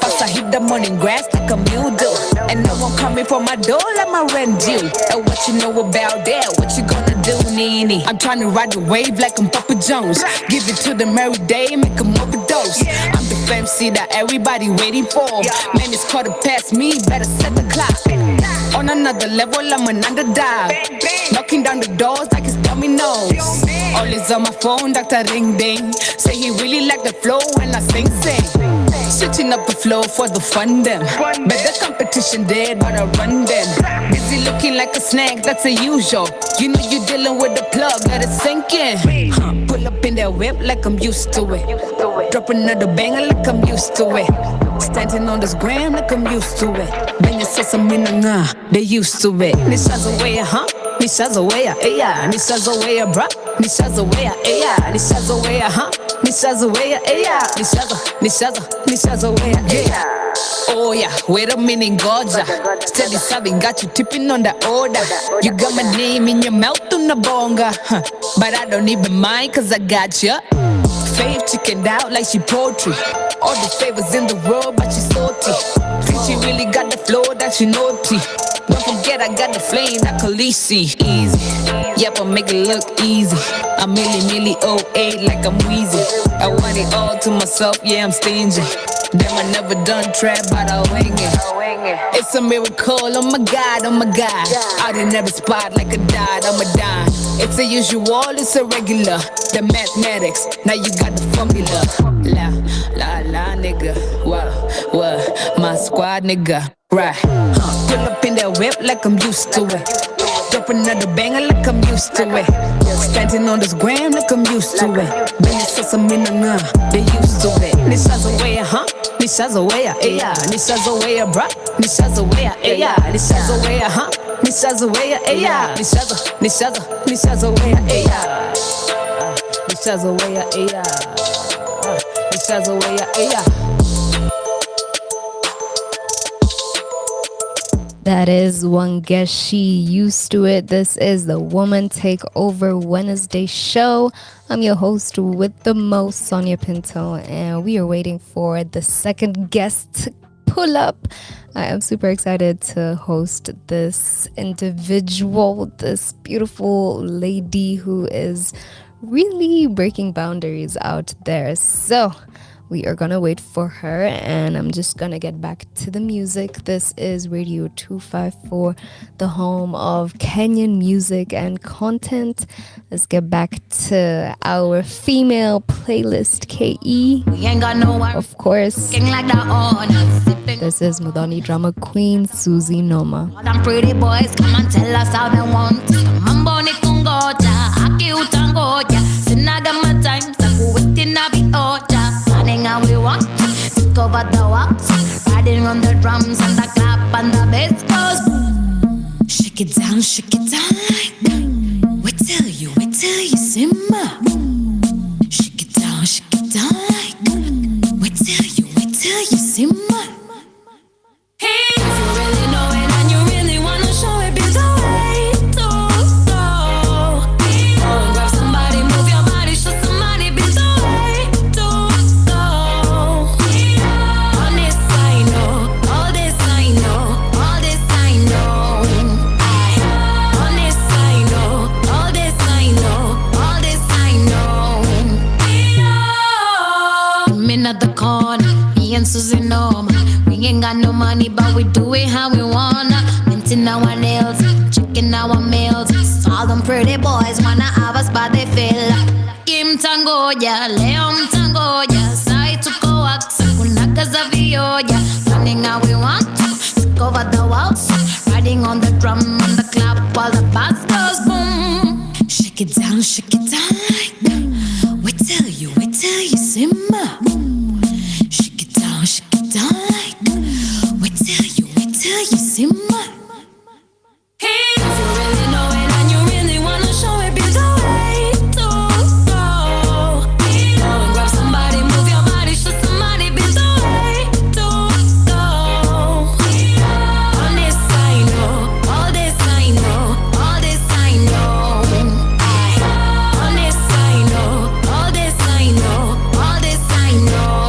First I hit the morning grass like I'm new do. And no one coming for my door like my rent due. And what you know about that? What you gonna do, Nene? I'm trying to ride the wave like I'm Papa Jones. Give it to them every day, make them overdose. I'm the fancy that everybody waiting for. Man, it's quarter past me, better set the clock. On another level, I'm an underdog. Knocking down the doors like it's dominoes. Always on my phone, Dr. Ring Ding. Say he really like the flow when I sing. Switching up the flow for the fun them. But the competition dead, but I run them. Busy looking like a snack, that's a usual. You know you dealing with the plug, let it sink in. Pull up in that whip like I'm used to it. Drop another banger like I'm used to it. Standing on this gram like I'm used to it. When you say something, they used to it. Nishazoea, nishazoea, yeah. Nishazoea, bruh. Nishazoea, yeah. Nishazoea, nishazoea, yeah. Nishazoea, yeah. Oh yeah, wait a minute, Goja. Steady serving, got you tipping on the order. You got my name in your mouth on the bonga, but I don't even mind 'cause I got ya. faith, chickened out like she poetry. All the favors in the world, but she's salty. Think she really got the flow that she naughty. Don't forget I got the flame that Khaleesi. Easy, yep, I make it look easy. I'm milli 08 like I'm Weezy. I want it all to myself, yeah, I'm stingy. Damn, I never done trap, but I'll wing it. It's a miracle, oh my God, oh my God. I didn't never spot like a dot, I'm a dime. It's a usual, it's a regular. The mathematics, now you got the formula. La, nigga, what, my squad, nigga, right. Pull up in that whip like I'm used to it. Drop another banger like I'm used to it. Standing on this gram like I'm used to it. Benny says I'm in the they used to it. Nisha's away, huh? Nisha's away, yeah. Nisha's away, bruh. Nisha's away, yeah. Nisha's away, huh? Nisha's away, yeah. Nisha's away, yeah. Nisha's away, yeah. Nisha's away, yeah. That is Wangeshi, Used to It. This is the Woman Takeover Wednesday show. I'm your host with the most, Sonia Pinto, and we are waiting for the second guest to pull up. I am super excited to host this individual, this beautiful lady who is really breaking boundaries out there. So we are gonna wait for her, and I'm just gonna get back to the music. This is Radio 254, the home of Kenyan music and content. Let's get back to our female playlist, KE. We ain't got no work. Of course, Like that on. this is Mudhoni drama queen, Susie Noma. All them pretty boys come and tell us how they want. Mambo ni kungoja, aki utangoja. Sinaga my time, saku waiting na be oja. Planning how we want, discover the walks. Riding on the drums and the clap and the bass goes boom. Shake it down like that. Wait till you simmer. Shake it down like that. Wait till you simmer. If you really know it and you really wanna show it, be the way to go. Grab somebody, move your body, show somebody, be the way to go. On this I know, all this I know, all this I know. On this I know, all this I know, all this I know. I'm in at the corner, me and Susie Noma. We ain't got no money, but we do it how we wanna. Minting our nails, checking our mails. All them pretty boys wanna have us, but they feel Kim Tangoja, Leon Tangoja. Sai tuko waksa, kunaka za vioja. Running how we want to, discover the waltz. Riding on the drum, on the clap, while the bass goes boom. Shake it down like that. Wait till you simmer. Shake it down like that. Wait till you simmer. If you really know it and you really wanna show it, be the way to go. Grab somebody, move your body, show somebody, be the way to go. On this I know, all this I know, all this I know. On this I know, all this I know, all this I know.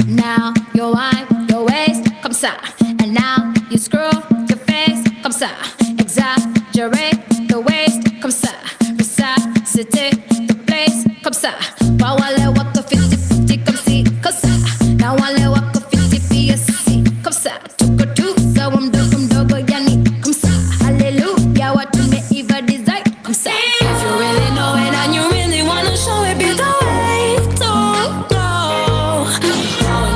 Now your wine, your waist, come ça. And now you screw your face, comme ça. Exaggerate the waist, comme ça. Resuscitate the place, comme ça. Pas wale waka 50-50, comme si, comme ça. Now wale waka 50-50, comme ça. Tuko tu, so mdogo yani, comme ça. Hallelujah, what you may even desire, comme ça. If you really know it and you really wanna show it, be the way to go.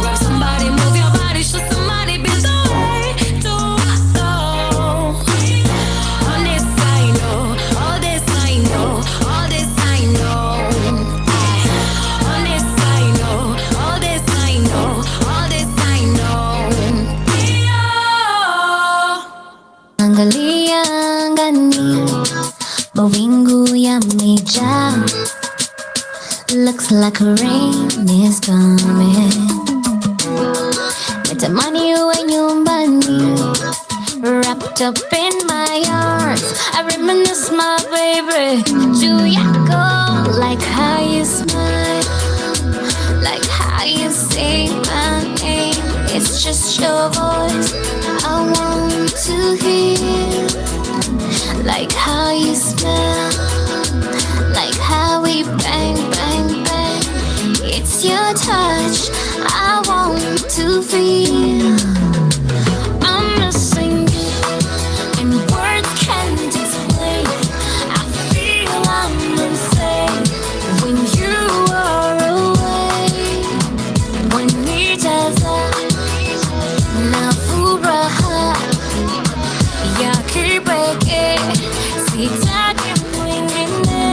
Grab somebody, move your body, show somebody, be the way to go. On this I know, all this I know, all this I know. On this I know, all this I know, all this I know. Angalia angani, mawingu yamejaa. Looks like rain is coming. Natamani uwe nyumbani, wrapped up in my arms. I reminisce my baby, juu yako, like how you smile. you say my name, it's just your voice I want to hear. Like how you smell, like how we bang, bang, bang. It's your touch I want to feel. I'm missing you, and words can't explain. I feel I'm insane when you are away. When nitaza na furaha yake pekee, sitaki mwingine.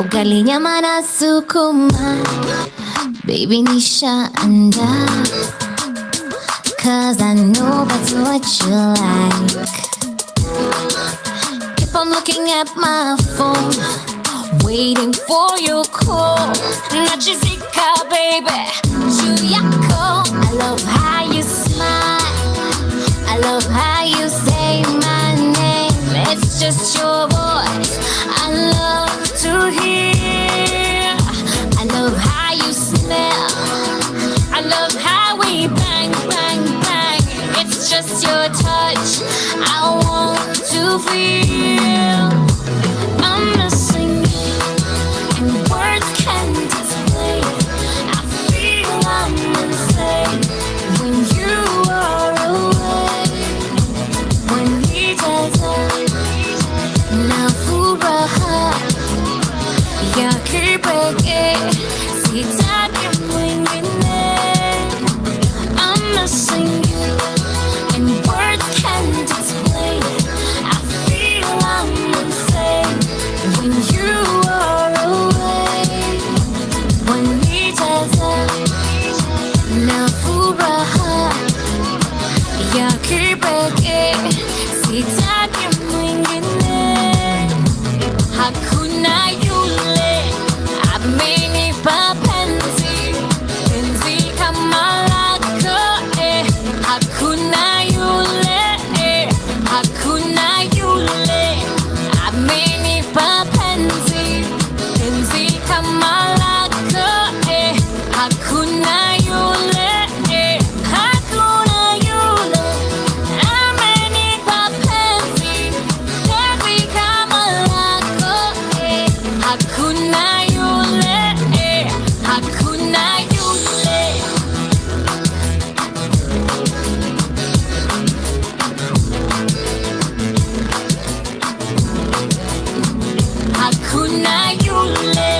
Ugali nyama na sukuma, baby nishaanda, 'cause I know that's what you like. Keep on looking at my phone, waiting for your call. Nachizika baby, juu yako. I love how you smile, I love how you say my name. It's just your voice I love to hear. I love how you smell, I love how we bang, bang, bang. It's just your touch I want to feel. I'm missing you, and words can't explain. I feel I'm insane when you are away. When nitaza na furaha yake pekee, sitaki mwingine. I'm missing you, and words can't explain. I feel I'm insane when you are away. When nitaza na furaha yake pekee, sitaki mwingine. Hakuna yule amenipa penzi, penzi kama lako, hakuna yule, hakuna yule amenipa penzi, penzi kama lako, hakuna yule, hakuna yule amenipa penzi, penzi kama lako, hakuna yule, hakuna yule. Hakuna yule.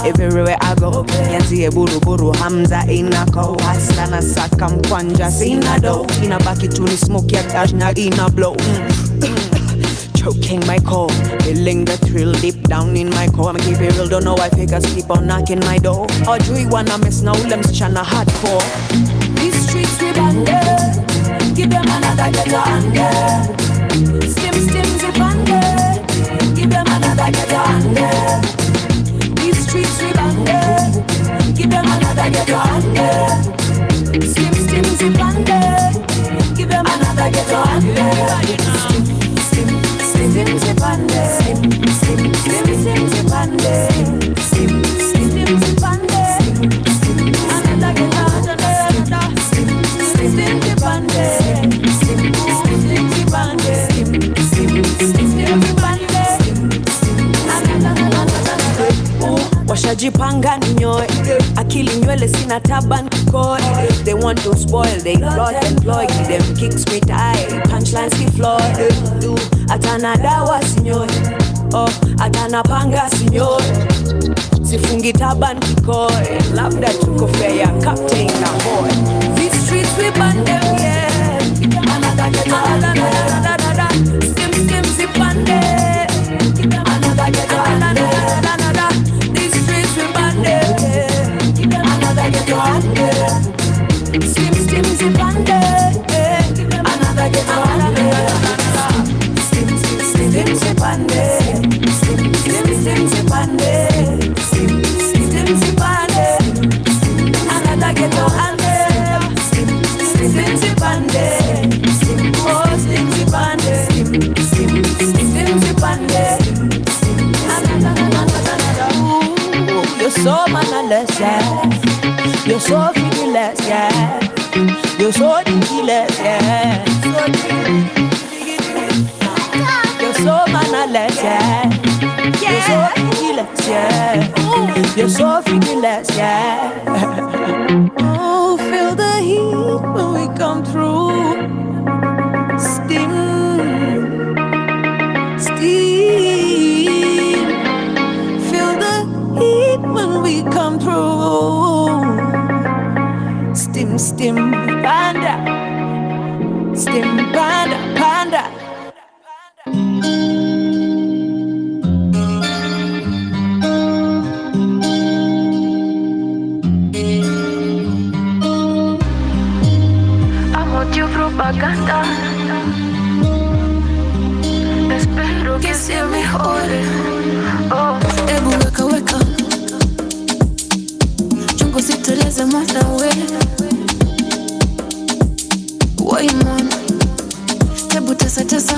Everywhere I go, yanzie buru buru Hamza inako, hasta na saka mkwanja sina do, inabaki tu ni smoke ya dash na ina blow. Choking my core, feeling the thrill deep down in my core. I'ma keep it real, don't know why figures keep on knocking my door. Ojui wanna miss now, ule msichana hardcore. These streets we banded, give them another ghetto under. Stim stim zip under, give them another ghetto under. These streets we banded, give them another ghetto under. Stim stim zip under, give them another ghetto under. Stim stim zip under, stim stim zip under, stim zip under, another ghetto under. Stim zip under, stim zip under, stim zip under. Washajipanga ninyoe, akili nywele sina taban kikoe. They want to spoil, they plot and ploy. Give them kicks me tie, punchlines ki Floyd. Atana dawa sinyoe, oh atana panga sinyoe. Sifungi taban kikoe, labda tuko fair ya captain na boy. These streets we burn them, yeah. Another ghetto, another. Stim stim zip under, another ghetto, another. These streets we burn them, yeah. Another ghetto under. Stim stim zip under, another ghetto under. so mannerless, yeah. You're so fearless, yeah. You're so ridiculous, yeah. You're so mannerless, yeah. You're so ridiculous, yeah. You're so fearless, yeah. Oh, feel the heat when we come through. Steam, steam. Feel the heat when we come through. Steam, steam, panda. Steam, panda, panda. Propaganda. Espero que se mejore. Oh, ebu weka weka. Chungu siteleze mwana we. Wai mwana. Ebu tesa tesa.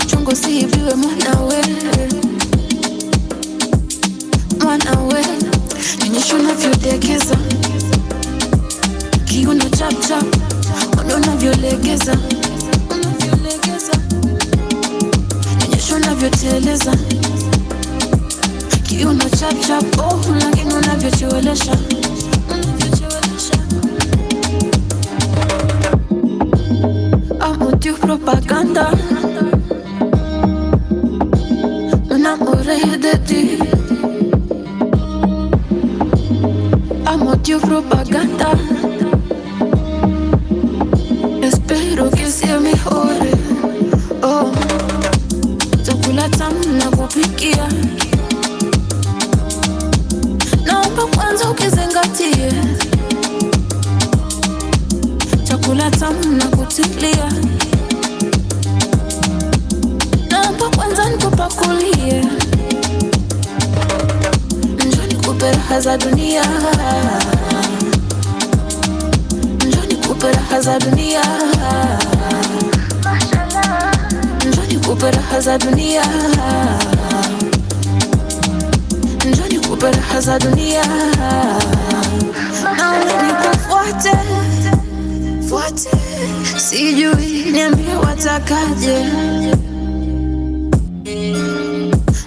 Chungu siibiwe mwana we. Mwana we. Nyonyesha unavyodekeza. Kiuno chap chap, ona unavyolegeza, nyonyesha unavyoteleza. Kiuno chap chap, oh, lakini unavyochelewesha. Amo tu propaganda, me enamoré de ti. Amo tu propaganda. Espero que sea mejor. Oh, chakula tamu na kupikia. Naomba kwanza ukizingatie. Chakula tamu na kutilia. Naomba kwanza nikupakulie. Njoo nikupe raha za dunia. Raha za dunia. Njoo nikupe raha za dunia. Njoo nikupe raha za dunia. Naomba nikufuate, fuate. Sijui niambie watakaje.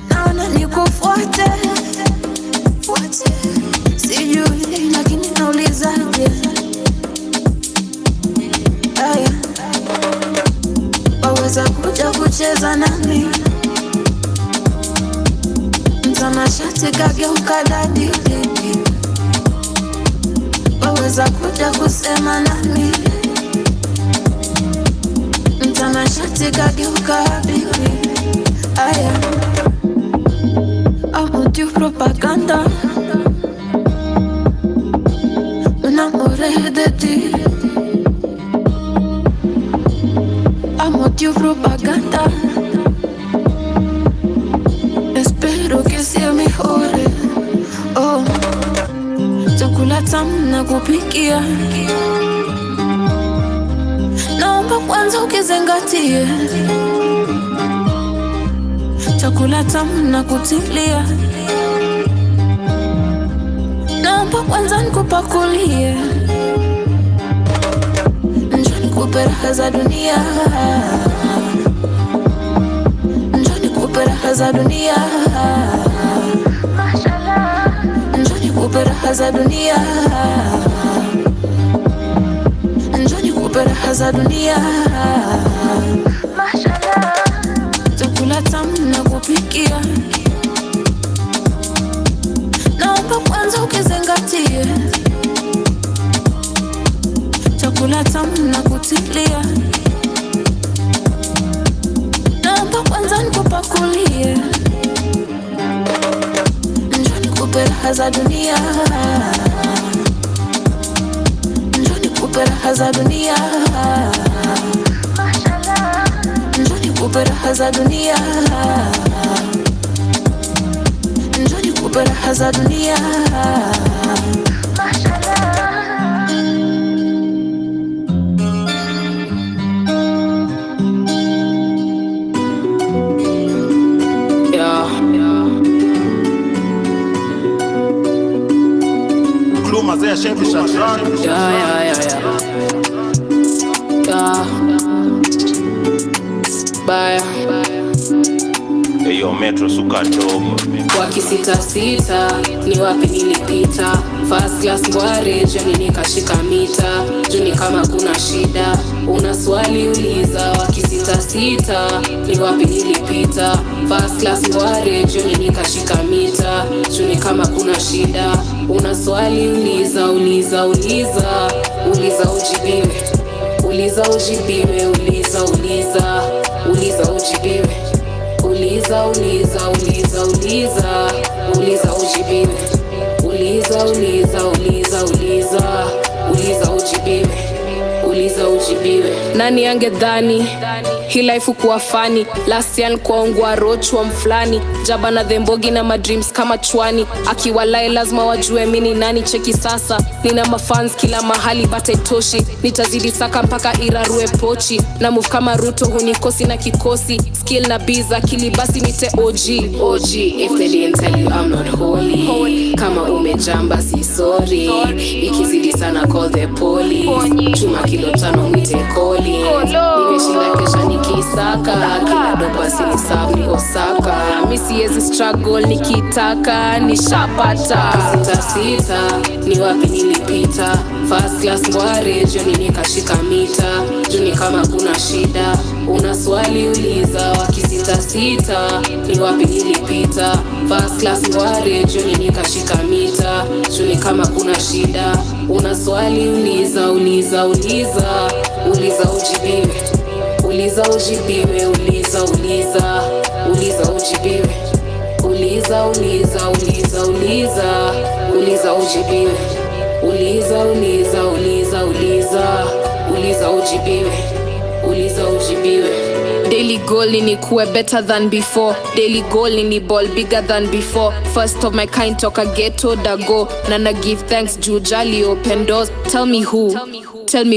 Naona nikufuate, fuate. Sijui lakini naulizaje. Waweza kuja kucheza nami. Mtanashati kageuka dadi. Waweza kuja kusema nami. Mtanashati kageuka bibi. Aya, amo tu propaganda. Me enamoré de ti. Amo tu propaganda. Espero que sea mejor. Oh, chakula tamu na kupikia. Naomba kwanza ukizingatie. Chakula tamu na kutilia. Naomba kwanza nikupakulie. Njoo nikupe raha za dunia. Njoo nikupe raha za dunia. Njoo nikupe raha za dunia. Njoo nikupe raha za dunia. Chakula tamu na kupikia. Naomba kwanza ukizingatie. Chakula tamu na kutilia. Naomba kwanza nikupakulie. Njoo nikupe raha za dunia. Njoo nikupe raha za dunia. Njoo nikupe raha za dunia. Njoo nikupe raha za dunia. Bye. Eyo metro suka dogo Wakisitasita ni wapi nilipita, first class ngware joni nikashika mita, juni kama kuna shida una swali uliza. Wakisitasita ni wapi nilipita, first class ngware joni nikashika mita, juni kama kuna shida una swali uliza. Uliza ujibiwe, uliza ujibiwe, uliza ujibiwe, uliza ujibiwe, uliza ujibiwe. Nani angedhani hii life kuwa fani, last year nikuongwa rochwa mflani, jaba na thembogi na madreams kama chwani, akiwalai lazima wajue mini nani. Cheki sasa nina mafans kila mahali bata itoshi, nitazidi saka mpaka irarue pochi, na move kama Ruto hunikosi na kikosi, skill na biza kili basi nite OG. If they didn't tell you I'm not holy, kama umejamba si sorry, ikizidi sana call the police, chuma kilo 5 mwite koli, nimeshinda kesha nikisaka, kila dopa sinisafi Osaka, misiezi struggle nikitaka nishapata. Sitasita ni wapi nilipita, first class ngware joni nikashika mita, juni kama kuna shida una swali uliza. Wakisitasita ni wapi nilipita, first class ngware joni nikashika mita, juni kama kuna shida una swali uliza. Uliza ujibiwe, uliza ujibiwe, uliza ujibiwe, uliza ujibiwe, uliza ujibiwe. Daily goal ni kuwe better than before, daily goal ni ball bigger than before, first of my kind toka ghetto dago, na na give thanks juu jali open doors. Tell me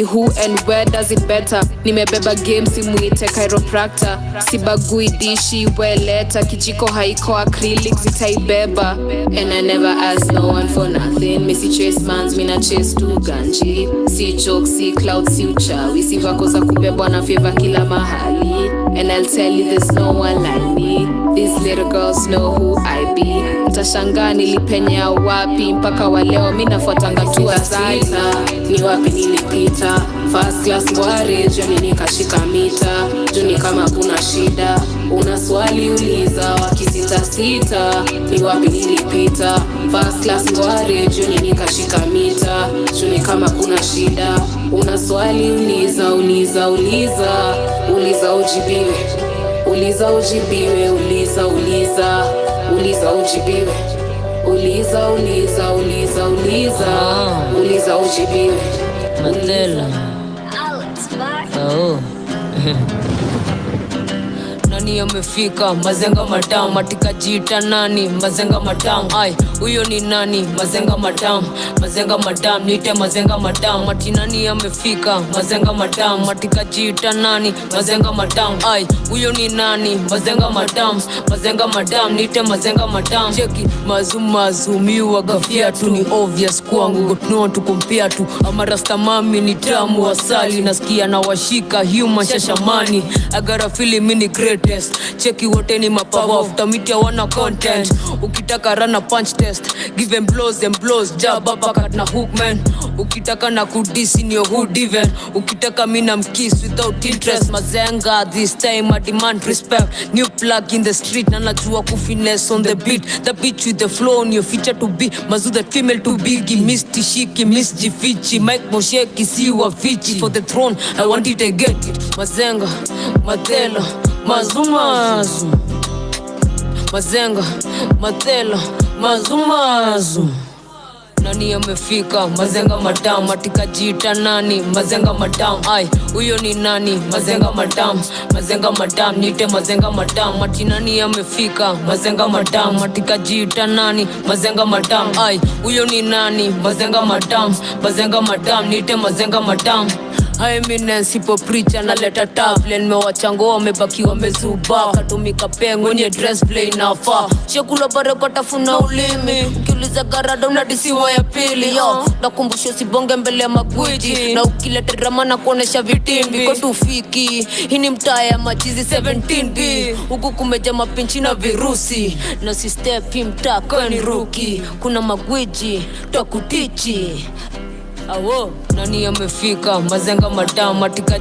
who and where does it better, nimebeba game simuite chiropractor, sibagui dishi weleta, kijiko haiko acrylic zitaibeba, and I never ask no one for nothing. Missy chase mans, mina chase tu ganji, si joke, si cloud, si uchawi, si vako za kubebwa na favor kila mahali, and I'll tell you there's no one like me. These little girls know who I be. Mtashangaa nilipenya wapi, mpaka wa leo mimi nafuatanga tu asili. Ni wapi nilipita, first class ngware joni nikashika mita, juni kama kuna shida una swali uliza. Wakisitasita ni wapi nilipita, first class ngware joni nikashika mita, juni kama kuna shida una swali uliza. Uliza ujibiwe, uliza ujibiwe, uliza ujibiwe, uliza ujibiwe. Mandela. Oh. Nani amefika mazenga madam, matika jita nani mazenga madam, ai huyo ni nani mazenga madam, nite mazenga madam, ati nani amefika mazenga madam, matika jita nani mazenga madam, ai huyo ni nani mazenga madam, nite mazenga madam. Cheki miwa gafia tu ni obvious kwangu, got no one to compare to, ama rasta mami ni tamu wasali, nasikia na washika human shashamani, I got a feeling mini great. Cheki wote ni mapower after media wana content, ukitaka run punch test, give them blows jab uppercut na hook man, ukitaka na kudisi ni your hood even, ukitaka mina mkiss without interest. Mazenga this time I demand respect, new plug in the street na najua kufinesse on the beat, the bitch with the flow on your feature to be mazu that female to biggie, misty shiki misjifichi, Mike Mosheki siwa fichi, for the throne I want it to get it. Mazenga Matelo mazumazu, mazenga matelo mazumazu. Nani amefika mazenga madam, matika jita nani mazenga madam, ai huyo ni nani mazenga madam, nite mazenga madam, ati nani amefika mazenga madam, matika jita nani mazenga madam, ai huyo ni nani mazenga madam, nite mazenga madam. Eminence ipo preacher na leta tablen mewachango wamebaki wamezuba katumika pengo nye dress play nafa shekula bareko tafuna ulimi ukiuliza garada unadisiwa ya pili yo nakumbusho sibonge mbele ya magwiji na ukilete drama na kuonesha vitimbi kwa tufiki hini mtaa ya machizi 17B huku kumeja mapinchi na virusi na si step mtaa kweni ruki kuna magwiji takutichi awo nani amefika mazenga madama tika